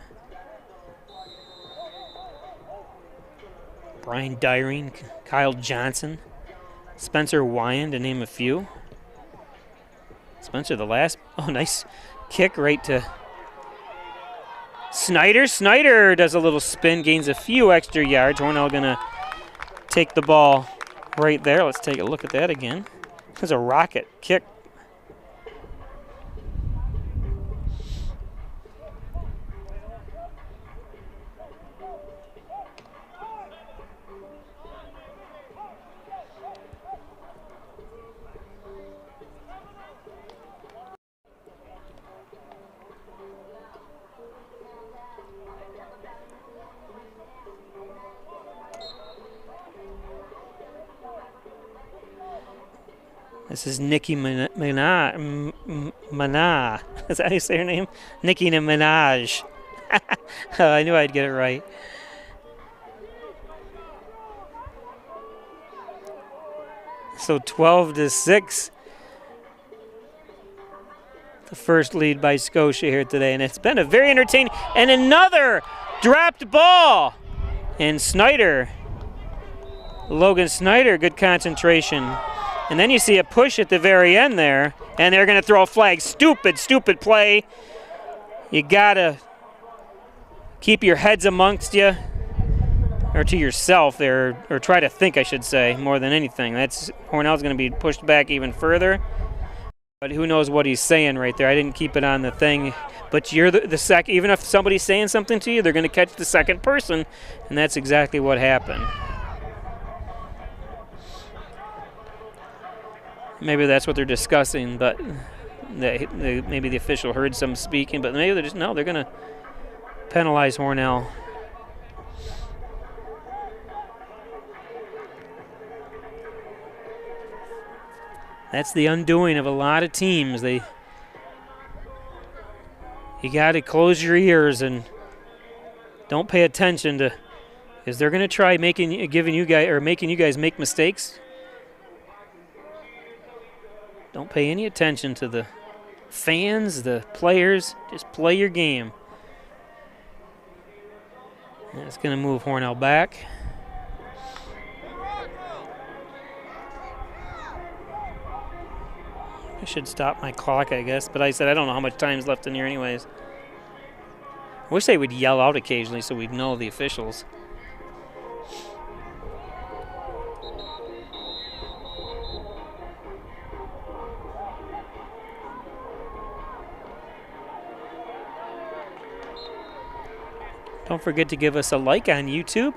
Brian Dyrene, Kyle Johnson, Spencer Wyand, to name a few. Spencer, nice kick right to Snyder. Snyder does a little spin, gains a few extra yards. Hornell gonna take the ball right there. Let's take a look at that again. There's a rocket kick. This is Nikki Minaj. Is that how you say her name? Nikki Minaj. I knew I'd get it right. So 12-6. The first lead by Scotia here today. And it's been a very entertaining. And another dropped ball. And Snyder. Logan Snyder, good concentration. And then you see a push at the very end there, and they're going to throw a flag. Stupid play. You got to keep your heads amongst you, or to yourself there, or try to think, I should say, more than anything. Hornell's going to be pushed back even further. But who knows what he's saying right there. I didn't keep it on the thing. But you're the second, even if somebody's saying something to you, they're going to catch the second person, and that's exactly what happened. Maybe that's what they're discussing, but maybe the official heard some speaking, but maybe they're going to penalize Hornell. That's the undoing of a lot of teams. You got to close your ears and don't pay attention to, because they're going to try making you guys make mistakes. Don't pay any attention to the fans, the players. Just play your game. That's going to move Hornell back. I should stop my clock, I guess, but I said I don't know how much time's left in here anyways. I wish they would yell out occasionally so we'd know the officials. Don't forget to give us a like on YouTube.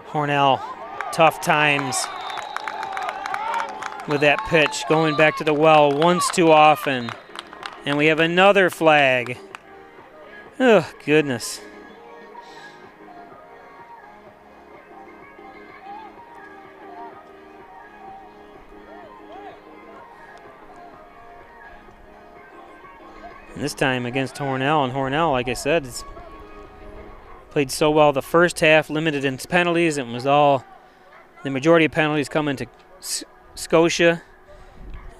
Hornell, tough times with that pitch, going back to the well once too often. And we have another flag. Oh, goodness. And this time against Hornell, and Hornell, like I said, it's played so well the first half, limited in penalties. It was all, the majority of penalties coming to Scotia.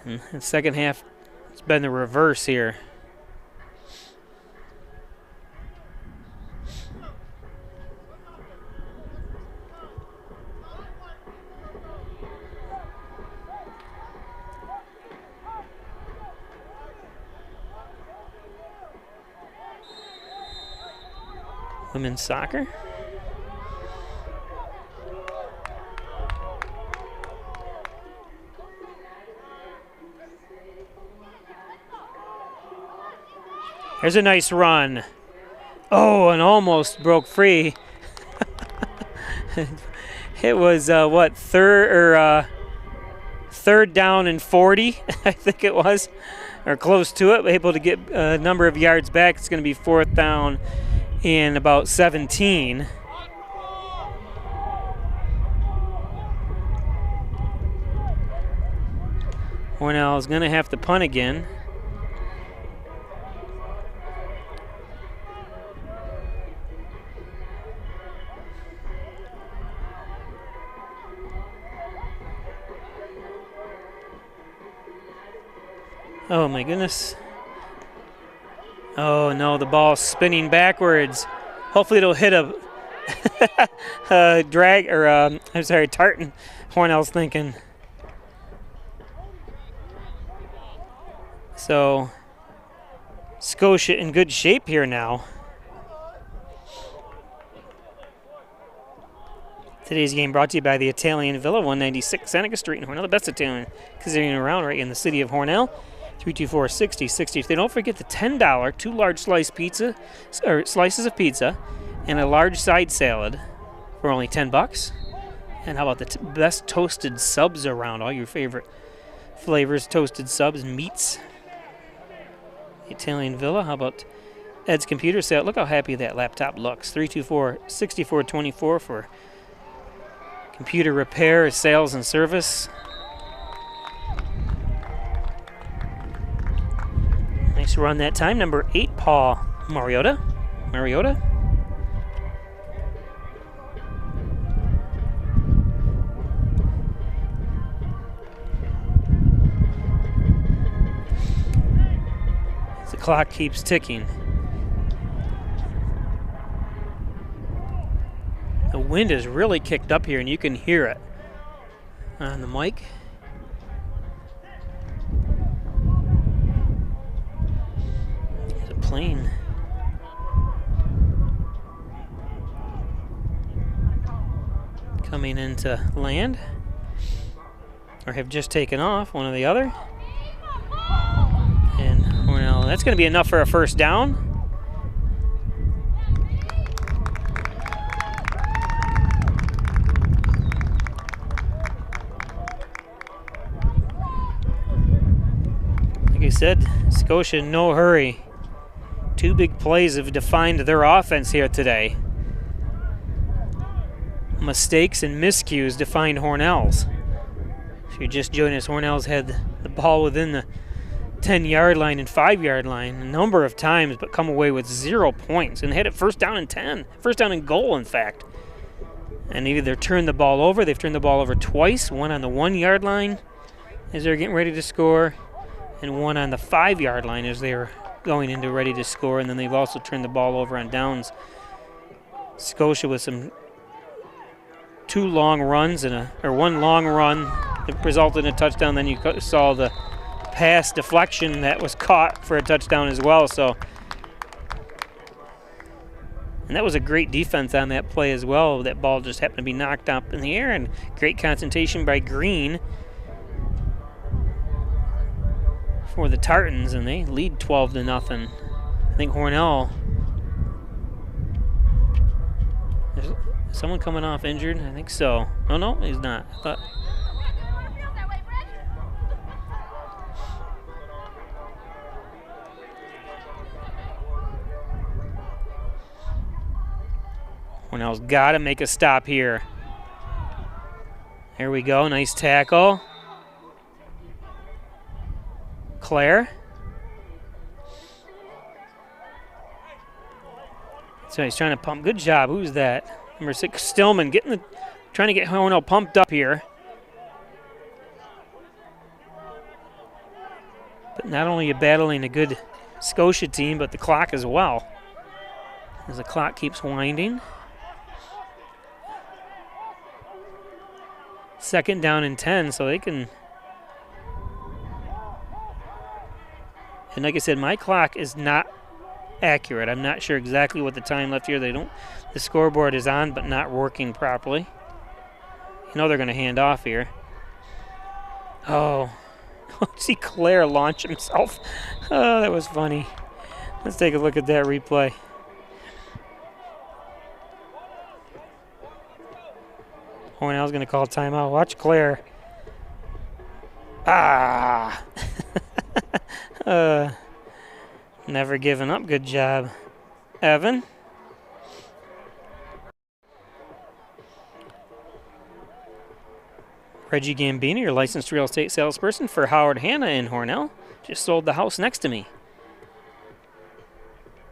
And the second half, it's been the reverse here. Women's soccer. There's a nice run. Oh, and almost broke free. It was what, third down and 40, I think it was, or close to it. Able to get a number of yards back. It's going to be fourth down in about 17. Hornell is going to have to punt again. Oh my goodness. Oh no, the ball's spinning backwards. Hopefully it'll hit a tartan. Hornell's thinking. So Scotia in good shape here now. Today's game brought to you by the Italian Villa, 196 Seneca Street in Hornell, the best Italian cuisine around right in the city of Hornell. 324-60-60. Don't forget the $10 two large slices of pizza and a large side salad for only $10. And how about the best toasted subs around? All your favorite flavors, toasted subs, meats. Italian Villa. How about Ed's computer set? Look how happy that laptop looks. 324-6424 for computer repair, sales, and service. Nice run that time. Number 8, Paul Mariota. The clock keeps ticking. The wind is really kicked up here, and you can hear it on the mic. Plane. Coming into land, or have just taken off, one or the other. And Hornell, that's going to be enough for a first down. Like I said, Scotia in no hurry. Two big plays have defined their offense here today. mistakes and miscues defined Hornell's. If you're just joining us, Hornell's had the ball within the 10-yard line and 5-yard line a number of times, but come away with 0 points and hit it first down and 10. First down and goal, in fact. And either turned the ball over. They've turned the ball over twice, one on the 1-yard line as they're getting ready to score, and one on the 5-yard line as they're going into ready to score. And then they've also turned the ball over on downs. Scotia with some 2 long runs or 1 long run that resulted in a touchdown. Then you saw the pass deflection that was caught for a touchdown as well. So, and that was a great defense on that play as well. That ball just happened to be knocked up in the air, and great concentration by Green for the Tartans, and they lead 12-0. I think Hornell, there's someone coming off injured. I think so. Oh no, he's not. I thought. Hornell's got to make a stop here. There we go. Nice tackle. Claire. So he's trying to pump. Good job. Who's that? Number 6, Stillman, trying to get Hornell pumped up here. But not only are you battling a good Scotia team, but the clock as well, as the clock keeps winding. 2nd down and 10, so they can. And like I said, my clock is not accurate. I'm not sure exactly what the time left here. The scoreboard is on, but not working properly. You know they're going to hand off here. Oh, see Claire launch himself. Oh, that was funny. Let's take a look at that replay. Hornell's going to call timeout. Watch Claire. Ah! Never giving up. Good job, Evan. Reggie Gambino, your licensed real estate salesperson for Howard Hanna in Hornell, just sold the house next to me.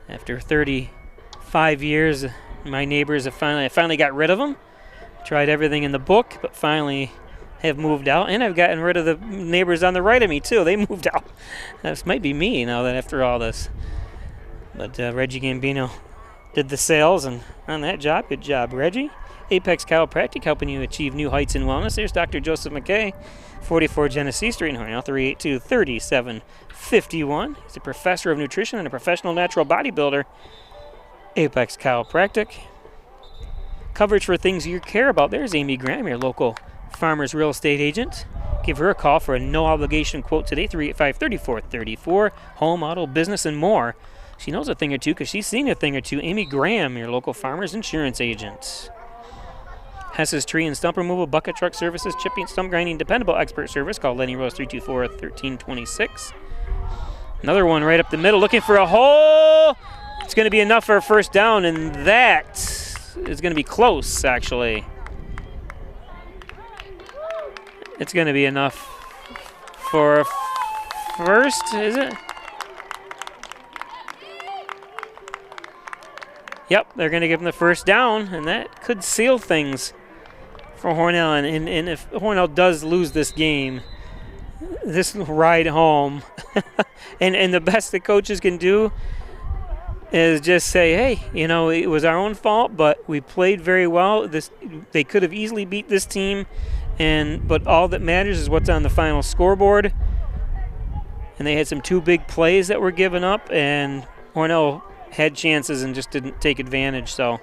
After 35 years, my neighbors I finally got rid of them. Tried everything in the book, but finally have moved out. And I've gotten rid of the neighbors on the right of me, too. They moved out. This might be me now that after all this. But Reggie Gambino did the sales, and on that job, good job, Reggie. Apex Chiropractic, helping you achieve new heights in wellness. There's Dr. Joseph McKay, 44 Genesee Street in Hornell, 382-3751. He's a professor of nutrition and a professional natural bodybuilder. Apex Chiropractic. Coverage for things you care about. There's Amy Graham, your local farmer's real estate agent. Give her a call for a no-obligation quote today, 385-3434. Home, auto, business, and more. She knows a thing or two because she's seen a thing or two. Amy Graham, your local farmer's insurance agent. Hess's Tree and Stump Removal, Bucket Truck Services, Chipping, Stump Grinding, Dependable Expert Service. Call Lenny Rose, 324-1326. Another one right up the middle, looking for a hole. It's going to be enough for a first down, and that is going to be close, actually. It's going to be enough for a first, is it? Yep, they're going to give them the first down, and that could seal things for Hornell. And if Hornell does lose this game, this ride home, and the best the coaches can do is just say, hey, you know, it was our own fault, but we played very well. They could have easily beat this team, but all that matters is what's on the final scoreboard. And they had some 2 big plays that were given up, and Hornell had chances and just didn't take advantage. So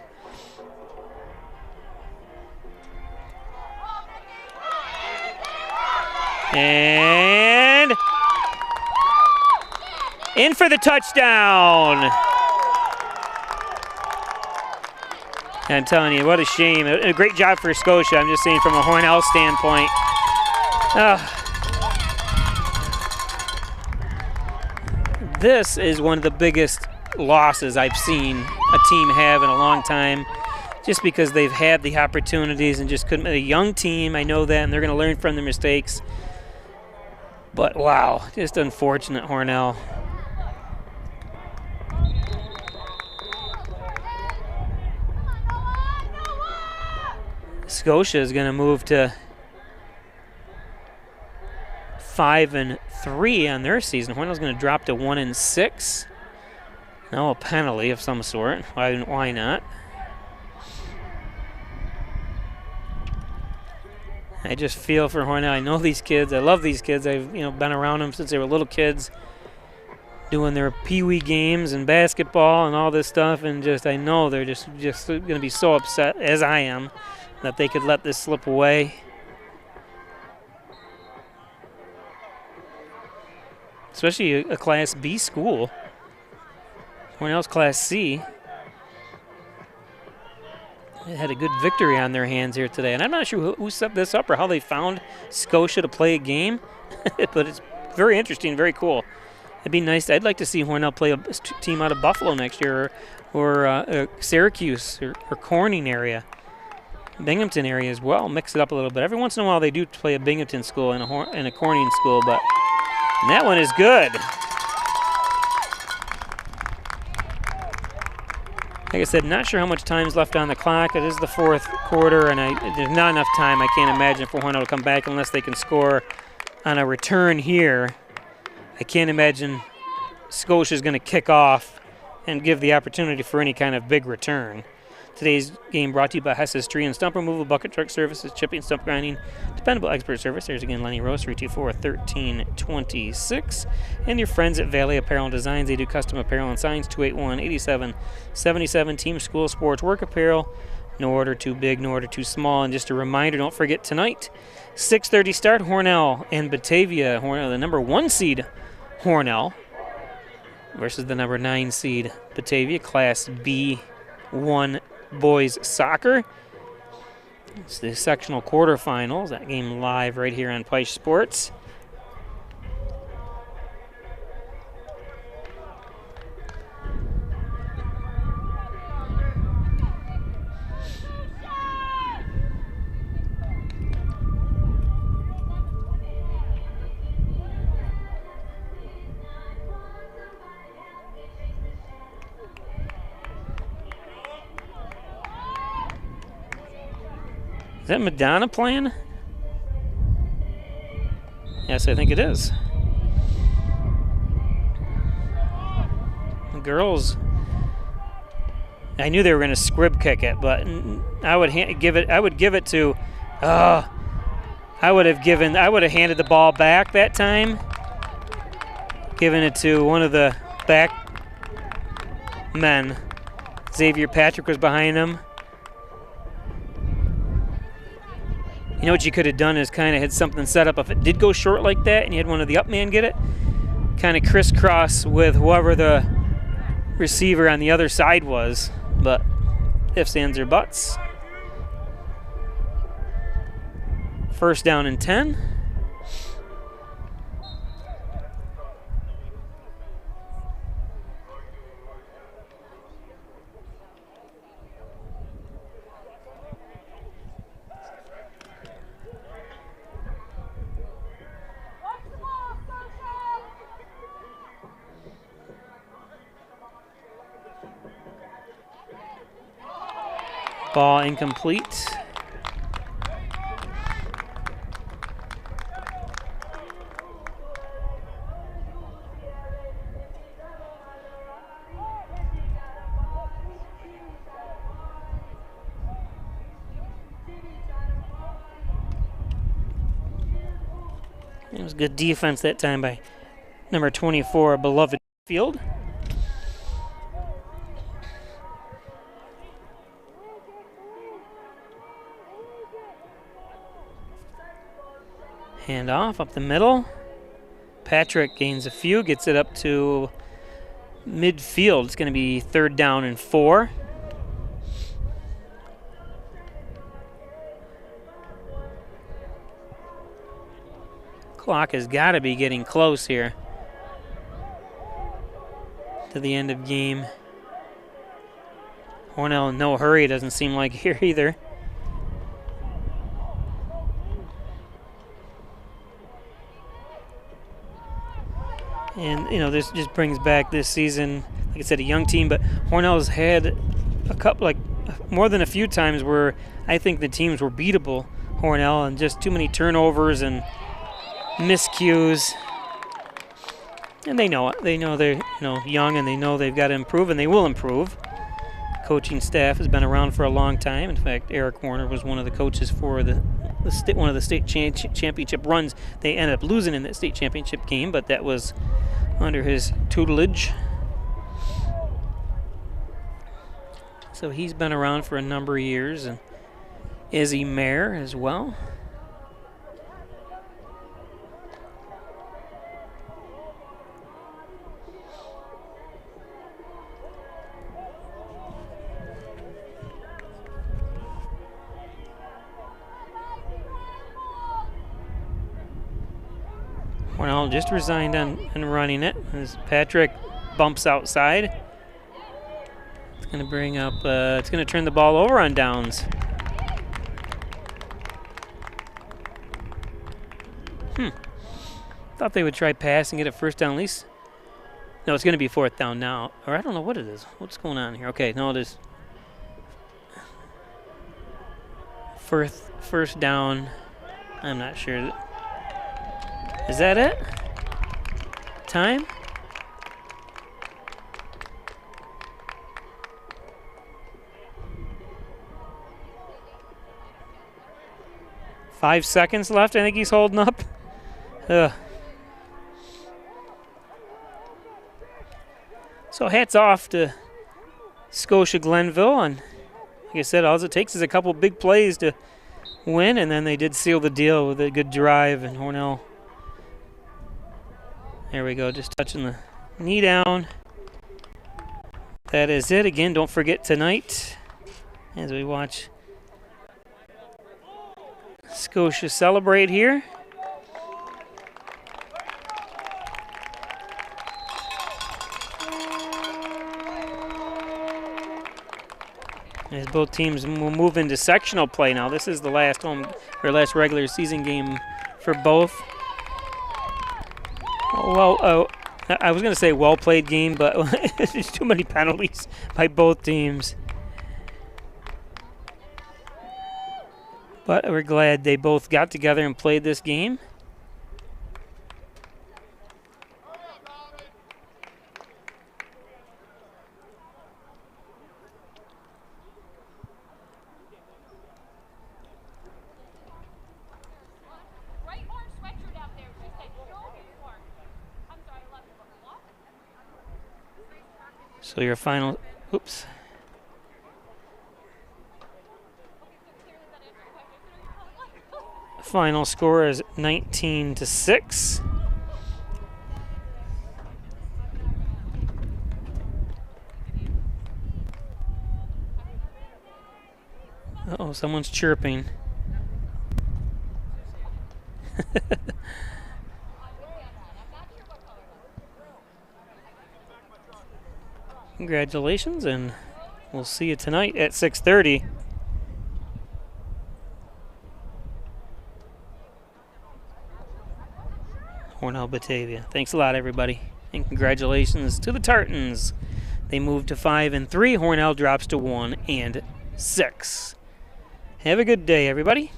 and in for the touchdown. I'm telling you, what a shame. A great job for Scotia. I'm just saying from a Hornell standpoint. This is one of the biggest losses I've seen a team have in a long time. just because they've had the opportunities and just couldn't. A young team, I know that, and they're going to learn from their mistakes. But wow, just unfortunate, Hornell. Scotia is going to move to 5-3 on their season. Hornell's going to drop to 1-6. No, a penalty of some sort. Why not? I just feel for Hornell. I know these kids. I love these kids. I've been around them since they were little kids, doing their pee-wee games and basketball and all this stuff. And I know they're just going to be so upset, as I am, that they could let this slip away. Especially a Class B school. Hornell's Class C. They had a good victory on their hands here today. And I'm not sure who set this up or how they found Scotia to play a game. But it's very interesting, very cool. It'd be nice. I'd like to see Hornell play a team out of Buffalo next year, or Syracuse or Corning area. Binghamton area as well. Mix it up a little bit. Every once in a while they do play a Binghamton school and a Corning school, but that one is good. Like I said, not sure how much time's left on the clock. It is the fourth quarter, and there's not enough time, I can't imagine, for Hornell to come back unless they can score on a return here. I can't imagine Scotia's going to kick off and give the opportunity for any kind of big return. Today's game brought to you by Hess's Tree and Stump Removal, Bucket Truck Services, Chipping, Stump Grinding, Dependable Expert Service. There's again Lenny Rose, 324-1326. And your friends at Valley Apparel and Designs. They do custom apparel and signs, 281-8777. Team, school, sports, work apparel. No order too big, no order too small. And just a reminder, don't forget tonight, 6:30 start, Hornell and Batavia. Hornell, the number 1 seed, Hornell, versus the number 9 seed, Batavia, Class B1 boys soccer. It's the sectional quarterfinals. That game live right here on Peisch Sports. Is that Madonna playing? Yes, I think it is. The girls, I knew they were going to scrib kick it, but I would give it to. I would have handed the ball back that time. Given it to one of the back men. Xavier Patrick was behind him. You know what you could have done is kind of had something set up. If it did go short like that and you had one of the up man get it, kind of crisscross with whoever the receiver on the other side was. But ifs, ands, or buts. First down and 10. Ball incomplete. It was good defense that time by number 24, Beloved Field. Hand off up the middle. Patrick gains a few, gets it up to midfield. It's going to be 3rd down and 4. Clock has got to be getting close here to the end of game. Hornell in no hurry, doesn't seem like here either. And, you know, this just brings back this season, like I said, a young team, but Hornell's had a couple, like more than a few times where I think the teams were beatable, Hornell, and just too many turnovers and miscues. And they know it. They know they're young, and they know they've got to improve, and they will improve. Coaching staff has been around for a long time. In fact, Eric Warner was one of the coaches for one of the state championship runs. They ended up losing in that state championship game, but that was under his tutelage. So he's been around for a number of years, and Izzy Mayer as well. Hornell just resigned on running it as Patrick bumps outside. It's going to bring up, it's going to turn the ball over on downs. Thought they would try pass and get it first down at least. No, it's going to be fourth down now. Or I don't know what it is. What's going on here? Okay, no, it is first down. I'm not sure. Is that it? Time? Five seconds left. I think he's holding up. So hats off to Scotia-Glenville. And like I said, all it takes is a couple big plays to win. And then they did seal the deal with a good drive. And Hornell, there we go, just touching the knee down. That is it. Again, don't forget tonight as we watch Scotia celebrate here. As both teams will move into sectional play now. This is the last regular season game for both. Well, I was going to say well-played game, but there's too many penalties by both teams. But we're glad they both got together and played this game. So your final, final score is 19-6. Uh-oh, someone's chirping. Congratulations, and we'll see you tonight at 6:30. Hornell, Batavia. Thanks a lot, everybody, and congratulations to the Tartans. They moved to 5-3. Hornell drops to 1-6. Have a good day, everybody.